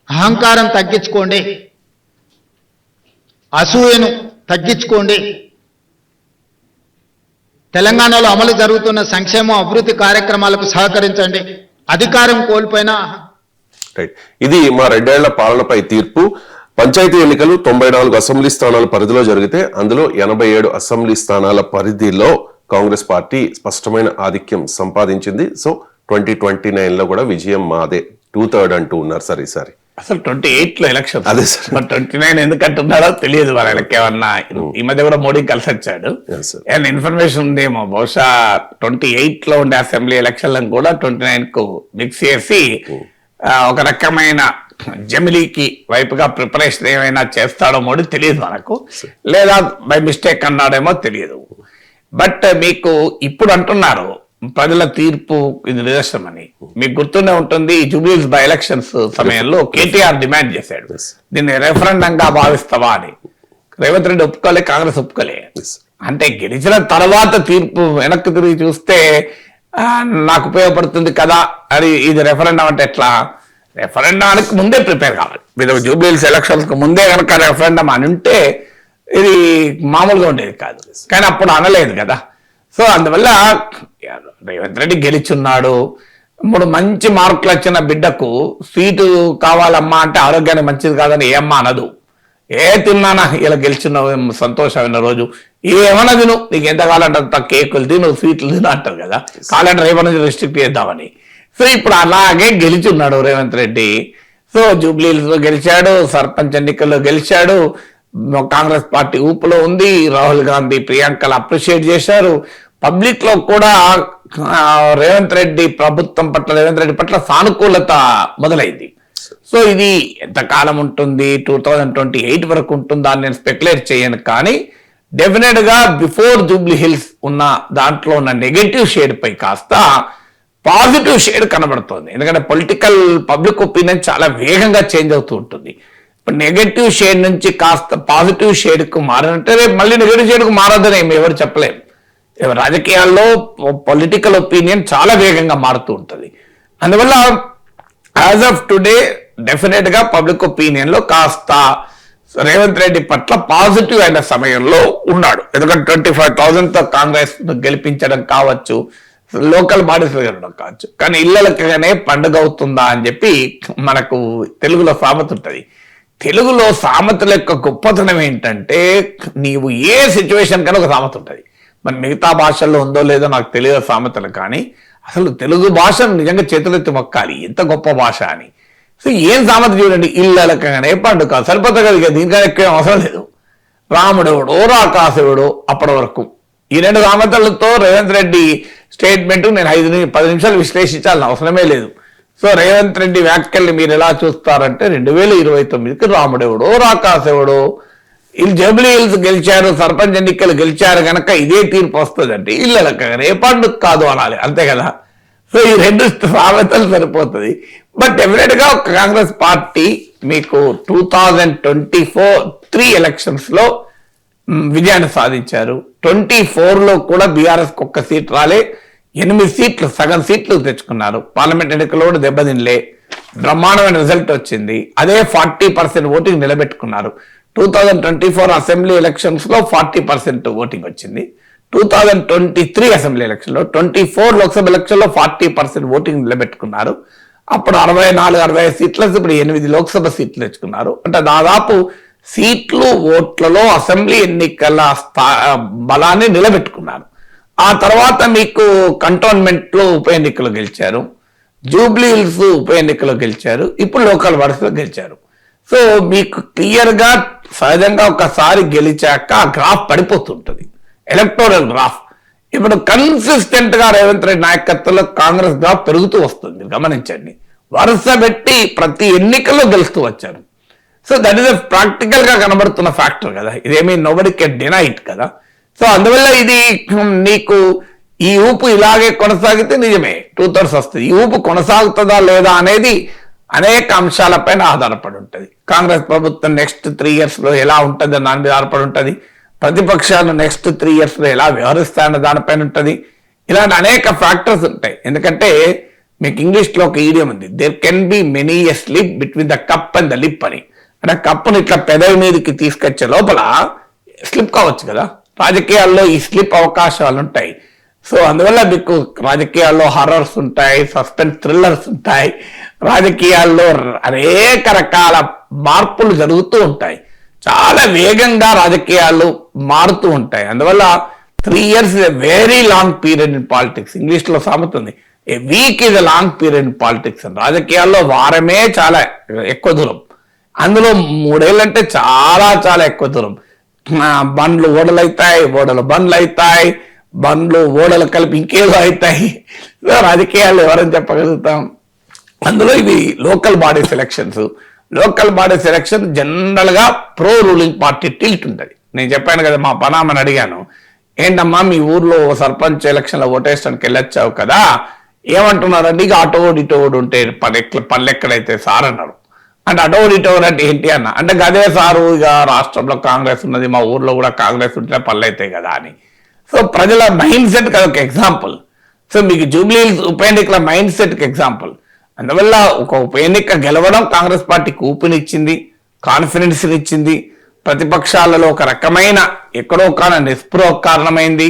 అహంకారం తగ్గించుకోండి, అసూయను తగ్గించుకోండి. తెలంగాణలో అమలు జరుగుతున్న సంక్షేమ అభివృద్ధి కార్యక్రమాలకు సహకరించండి. అధికారం కోల్పోయినా. ఇది మా 2 ఏళ్ల పాలనపై తీర్పు. పంచాయతీ ఎన్నికలు 94 అసెంబ్లీ స్థానాల పరిధిలో జరిగితే అందులో 87 అసెంబ్లీ స్థానాల పరిధిలో కాంగ్రెస్ పార్టీ స్పష్టమైన ఆధిక్యం సంపాదించింది. సో 2029లో కూడా విజయం మాదే. 2/3 అంటూ ఉన్నారు సార్ ఈసారి. అసలు 28లో ఎలక్షన్. అదే సార్. 29 ఎందుకు అంటున్నాడో తెలియదు. వాళ్ళకి ఏమన్నా ఈ మధ్య కూడా మోడీ కలిసి వచ్చాడు, ఏమన్నా ఇన్ఫర్మేషన్ ఉందేమో. బహుశా 28లో ఉండే అసెంబ్లీ ఎలక్షన్లను కూడా 29కు మిక్స్ చేసి ఒక రకమైన జమిలీకి వైపుగా ప్రిపరేషన్ ఏమైనా చేస్తాడో మోడీ తెలియదు మనకు, లేదా బై మిస్టేక్ అన్నాడేమో తెలియదు. బట్ మీకు ఇప్పుడు అంటున్నారు ప్రజల తీర్పు ఇది నిదర్శనం అని. మీకు గుర్తుండే ఉంటుంది, జూబ్లీహిల్స్ బై ఎలక్షన్స్ సమయంలో కేటీఆర్ డిమాండ్ చేశాడు, దీన్ని రెఫరెండంగా భావిస్తావా అని. రేవంత్ రెడ్డి ఒప్పుకోలే, కాంగ్రెస్ ఒప్పుకోలే. అంటే గెలిచిన తర్వాత తీర్పు వెనక్కి తిరిగి చూస్తే నాకు ఉపయోగపడుతుంది కదా అని. ఇది రెఫరెండం అంటే ఎట్లా? రెఫరెండానికి ముందే ప్రిపేర్ కావాలి. మీరు జూబ్లీహిల్స్ ఎలక్షన్స్ కు ముందే కనుక రెఫరెండం అని ఉంటే ఇది మామూలుగా ఉండేది కాదు. కానీ అప్పుడు అనలేదు కదా. సో అందువల్ల రేవంత్ రెడ్డి గెలిచున్నాడు. 3 మంచి మార్కులు వచ్చిన బిడ్డకు సీటు కావాలమ్మా అంటే ఆరోగ్యానికి మంచిది కాదని ఏమ్మా అనదు. ఏ తిన్నానా ఇలా గెలిచున్నావు సంతోషమైన రోజు ఏమన్నా తిను, నీకు ఎంత కావాలంటే అంత కేకులు తిను, సీట్లు తిను అంటారు కదా. కావాలంటే రేపటి నుంచి రెస్ట్రిక్ట్ చేద్దామని. సో ఇప్పుడు అలాగే గెలిచున్నాడు రేవంత్ రెడ్డి. సో జూబ్లీహిల్స్ గెలిచాడు, సర్పంచ్ ఎన్నికల్లో గెలిచాడు, కాంగ్రెస్ పార్టీ ఊపులో ఉంది. రాహుల్ గాంధీ, ప్రియాంకలు అప్రిషియేట్ చేశారు. పబ్లిక్ లో కూడా రేవంత్ రెడ్డి ప్రభుత్వం పట్ల, రేవంత్ రెడ్డి పట్ల సానుకూలత మొదలైంది. సో ఇది ఎంతకాలం ఉంటుంది, 2028 వరకు ఉంటుందా అని నేను స్పెక్యులేట్ చేయను. కానీ డెఫినెట్ గా బిఫోర్ జూబ్లీహిల్స్ ఉన్న దాంట్లో ఉన్న నెగటివ్ షేడ్ పై కాస్త పాజిటివ్ షేడ్ కనబడుతుంది. ఎందుకంటే పొలిటికల్ పబ్లిక్ ఒపీనియన్ చాలా వేగంగా చేంజ్ అవుతూ ఉంటుంది. ఇప్పుడు నెగటివ్ షేడ్ నుంచి కాస్త పాజిటివ్ షేడ్ కు మారినట్టే రేపు మళ్ళీ నెగటివ్ షేడ్ కు మారదని ఎవరు చెప్పలేము. రాజకీయాల్లో పొలిటికల్ ఒపీనియన్ చాలా వేగంగా మారుతూ ఉంటుంది. అందువల్ల యాజ్ ఆఫ్ టుడే డెఫినెట్ గా పబ్లిక్ ఒపీనియన్ లో కాస్త రేవంత్ రెడ్డి పట్ల పాజిటివ్ అయిన సమయంలో ఉన్నాడు. ఎందుకంటే 25,000తో కాంగ్రెస్ గెలిపించడం కావచ్చు, లోకల్ బాడీస్ గెలవడం కావచ్చు. కానీ ఇళ్ళలకనే పండుగ అవుతుందా అని చెప్పి మనకు తెలుగులో సామెత ఉంటుంది. తెలుగులో సామెతల యొక్క గొప్పతనం ఏంటంటే నీవు ఏ సిచ్యువేషన్ కన్నా ఒక సామెత ఉంటుంది. మరి మిగతా భాషల్లో ఉందో లేదో నాకు తెలియదు సామెతలు, కానీ అసలు తెలుగు భాషను నిజంగా చేతులెత్తి మొక్కాలి, ఎంత గొప్ప భాష అని. సో ఏం సామెత చూడండి, ఇళ్ళలకనే పండుగ సరిపోతుంది కదా, దీనికన్నా ఎక్కువ అవసరం లేదు. రాముడెవడో రాకాసుడు అప్పటి వరకు ఈ 2 సామెతలతో రేవంత్ రెడ్డి స్టేట్మెంట్ నేను 5-10 నిమిషాలు విశ్లేషించాల్సిన అవసరమే లేదు. సో రేవంత్ రెడ్డి వ్యాఖ్యల్ని మీరు ఎలా చూస్తారంటే 2029కి రాముడెవడో రాకాసుడు, వీళ్ళు జూబ్లీ హిల్స్ గెలిచారు, సర్పంచ్ ఎన్నికలు గెలిచారు కనుక ఇదే తీర్పు వస్తుందంటే ఇళ్ళలకనే పండుగ కాదు అనాలి, అంతే కదా. సో ఈ 2 సామెతలు సరిపోతుంది. బట్ డెఫినెట్ గా కాంగ్రెస్ పార్టీ మీకు 2024 ఎలక్షన్స్ లో విజయాన్ని సాధించారు. 24లో కూడా బీఆర్ఎస్ ఒక్క సీట్ రాలే, 8 సీట్లు సగం సీట్లు తెచ్చుకున్నారు. పార్లమెంట్ ఎన్నికల్లో కూడా దెబ్బతినలే, బ్రహ్మాండమైన రిజల్ట్ వచ్చింది. అదే 40% ఓటింగ్ నిలబెట్టుకున్నారు. 2024 అసెంబ్లీ ఎలక్షన్స్ లో 40% ఓటింగ్ వచ్చింది. 2023 అసెంబ్లీ ఎలక్షన్ లో 24 లోక్సభ ఎలక్షన్ లో 40% ఓటింగ్ నిలబెట్టుకున్నారు. అప్పుడు 64-65 సీట్లు, ఇప్పుడు 8 లోక్సభ సీట్లు తెచ్చుకున్నారు. అంటే దాదాపు సీట్లు ఓట్లలో అసెంబ్లీ ఎన్నికల బలాన్ని నిలబెట్టుకున్నారు. ఆ తర్వాత మీకు కంటోన్మెంట్ లో ఉప ఎన్నికలు గెలిచారు, జూబ్లీ హిల్స్ ఉప ఎన్నికలు గెలిచారు, ఇప్పుడు లోకల్ బాడీస్ లో గెలిచారు. సో మీకు క్లియర్ గా సహజంగా ఒకసారి గెలిచాక ఆ గ్రాఫ్ పడిపోతుంటది, ఎలక్టోరల్ గ్రాఫ్. ఇప్పుడు కన్సిస్టెంట్ గా రేవంత్ రెడ్డి నాయకత్వంలో కాంగ్రెస్ గ్రాఫ్ పెరుగుతూ వస్తుంది, గమనించండి. వరుస పెట్టి ప్రతి ఎన్నికల్లో గెలుస్తూ వచ్చారు. సో దట్ ఈస్ ప్రాక్టికల్ గా కనబడుతున్న ఫ్యాక్టర్ కదా, ఇదేమీ నోబడీ కెన్ డినై ఇట్ కదా. సో అందువల్ల ఇది నీకు ఈ ఊపు ఇలాగే కొనసాగితే నిజమే 2/3 వస్తుంది. ఈ ఊపు కొనసాగుతుందా లేదా అనేది అనేక అంశాలపైన ఆధారపడి ఉంటుంది. కాంగ్రెస్ ప్రభుత్వం నెక్స్ట్ 3 years లో ఎలా ఉంటుంది దాని మీద ఆధారపడి ఉంటుంది. ప్రతిపక్షాలు నెక్స్ట్ 3 years లో ఎలా వ్యవహరిస్తాయన్న దానిపైన ఉంటుంది. ఇలాంటి అనేక ఫ్యాక్టర్స్ ఉంటాయి. ఎందుకంటే మీకు ఇంగ్లీష్లో ఒక ఈడియం ఉంది, there can be many a slip between the cup and the lip అని. అంటే కప్పుని ఇట్లా పెదవి మీదకి తీసుకొచ్చే లోపల స్లిప్ కావచ్చు కదా. రాజకీయాల్లో ఈ స్లిప్ అవకాశాలు ఉంటాయి. సో అందువల్ల మీకు రాజకీయాల్లో హారర్స్ ఉంటాయి, సస్పెన్స్ థ్రిల్లర్స్ ఉంటాయి, రాజకీయాల్లో అనేక రకాల మార్పులు జరుగుతూ ఉంటాయి. చాలా వేగంగా రాజకీయాలు మారుతూ ఉంటాయి. అందువల్ల 3 years is a very long period in politics. ఇంగ్లీష్లో సామెత ఉంది, a week is a long period in politics. రాజకీయాల్లో వారమే చాలా ఎక్కువ దూరం, అందులో 3 ఏళ్ళు అంటే చాలా చాలా ఎక్కువ దూరం. బండ్లు ఓడలు అవుతాయి, ఓడలు బండ్లు అవుతాయి, బండ్లు ఓడలు కలిపి ఇంకేదో అవుతాయి. రాజకీయాలు ఎవరని చెప్పగలుగుతాం. అందులో ఇవి local bodies elections. Local bodies election general గా ప్రో రూలింగ్ పార్టీ టిల్ట్ ఉంటుంది. నేను చెప్పాను కదా, మా పనామని అడిగాను, ఏంటమ్మా మీ ఊర్లో సర్పంచ్ ఎలక్షన్ లో ఓటేయడానికి వెళ్ళొచ్చావు కదా, ఏమంటున్నారంటే ఇక అటోడు ఇటోడు ఉంటే పల్లెక్కడైతే సార్ అన్నారు. అంటే అటోడు ఇటోడు అంటే ఏంటి అన్న అంటే గదే సారు, ఇక రాష్ట్రంలో కాంగ్రెస్ ఉన్నది, మా ఊర్లో కూడా కాంగ్రెస్ ఉంటే పల్లె అవుతాయి కదా అని. సో ప్రజల మైండ్ సెట్ కదా ఒక ఎగ్జాంపుల్. సో మీకు జూబ్లీ హిల్స్ ఉప ఎన్నికల మైండ్ సెట్కి ఎగ్జాంపుల్. అందువల్ల ఒక ఉప ఎన్నిక గెలవడం కాంగ్రెస్ పార్టీకి ఊపినిచ్చింది, కాన్ఫిడెన్స్ ఇచ్చింది. ప్రతిపక్షాలలో ఒక రకమైన ఎక్కడో కాన నిస్పృహ కారణమైంది.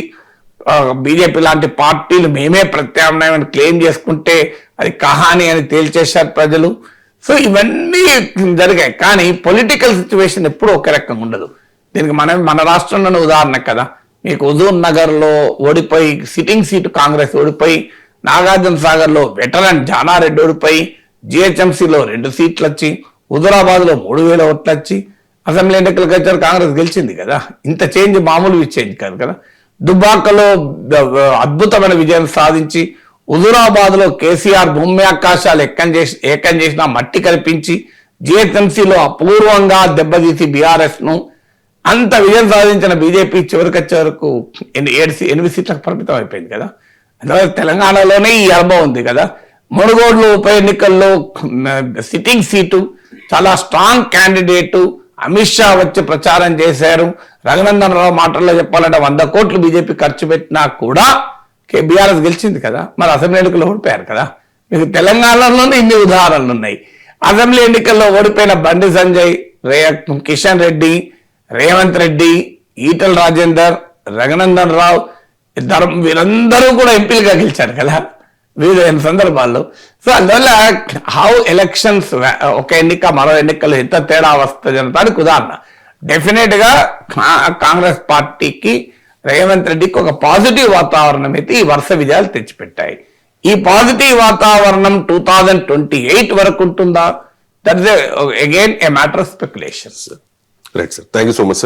బీజేపీ లాంటి పార్టీలు మేమే ప్రత్యామ్నాయం క్లెయిమ్ చేసుకుంటే అది కహాని అని తేల్చేశారు ప్రజలు. సో ఇవన్నీ జరిగాయి. కానీ పొలిటికల్ సిచ్యువేషన్ ఎప్పుడూ ఒక రకంగా ఉండదు. దీనికి మన రాష్ట్రంలోనే ఉదాహరణ కదా. మీకు హుజూర్ నగర్ లో ఓడిపోయి సిట్టింగ్ సీటు కాంగ్రెస్ ఓడిపోయి, నాగార్జున సాగర్ లో వెటరన్ జానారెడ్డి ఓడిపోయి, జిహెచ్ఎంసీలో 2 సీట్లు వచ్చి, హుజూరాబాద్ లో 3,000 ఓట్లు వచ్చి అసెంబ్లీ ఎన్నికలకు వచ్చారు, కాంగ్రెస్ గెలిచింది కదా. ఇంత చేంజ్ మామూలు చేంజ్ కాదు కదా. దుబ్బాకలో అద్భుతమైన విజయం సాధించి, హుజూరాబాద్ లో కేసీఆర్ భూమి ఆకాశాలు ఏకం చేసిన మట్టి కల్పించి, జిహెచ్ఎంసీలో అపూర్వంగా దెబ్బతీసి బీఆర్ఎస్ ను అంత విజయం సాధించిన బీజేపీ చివరికి వచ్చే వరకు 8 సీట్లకు పరిమితం అయిపోయింది కదా. అందువల్ల తెలంగాణలోనే ఈ అనుభవం ఉంది కదా. మునుగోడులో ఉప ఎన్నికల్లో సిట్టింగ్ సీటు చాలా స్ట్రాంగ్ క్యాండిడేటు అమిత్ షా వచ్చి ప్రచారం చేశారు. రఘునందన్ రావు మాటల్లో చెప్పాలంటే 100 కోట్లు బీజేపీ ఖర్చు పెట్టినా కూడా బీఆర్ఎస్ గెలిచింది కదా. మరి అసెంబ్లీ ఎన్నికల్లో ఓడిపోయారు కదా. మీకు తెలంగాణలోనే ఇన్ని ఉదాహరణలు ఉన్నాయి. అసెంబ్లీ ఎన్నికల్లో ఓడిపోయిన బండి సంజయ్ కిషన్ రెడ్డి, రేవంత్ రెడ్డి, ఈటల రాజేందర్, రఘునందన్ రావు, వీరందరూ కూడా ఎంపీలుగా గెలిచారు కదా వివిధ సందర్భాల్లో. సో అందువల్ల హౌ ఎలక్షన్స్, ఒక ఎన్నిక మరో ఎన్నికలు ఎంత తేడా వస్తుంది అనడానికి ఉదాహరణ. డెఫినెట్ గా కాంగ్రెస్ పార్టీకి, రేవంత్ రెడ్డికి ఒక పాజిటివ్ వాతావరణం అయితే ఈ వరుస విజయాలు తెచ్చిపెట్టాయి. ఈ పాజిటివ్ వాతావరణం 2028 వరకు ఉంటుందా? That is again A matter of speculations. Right sir, thank you so much sir.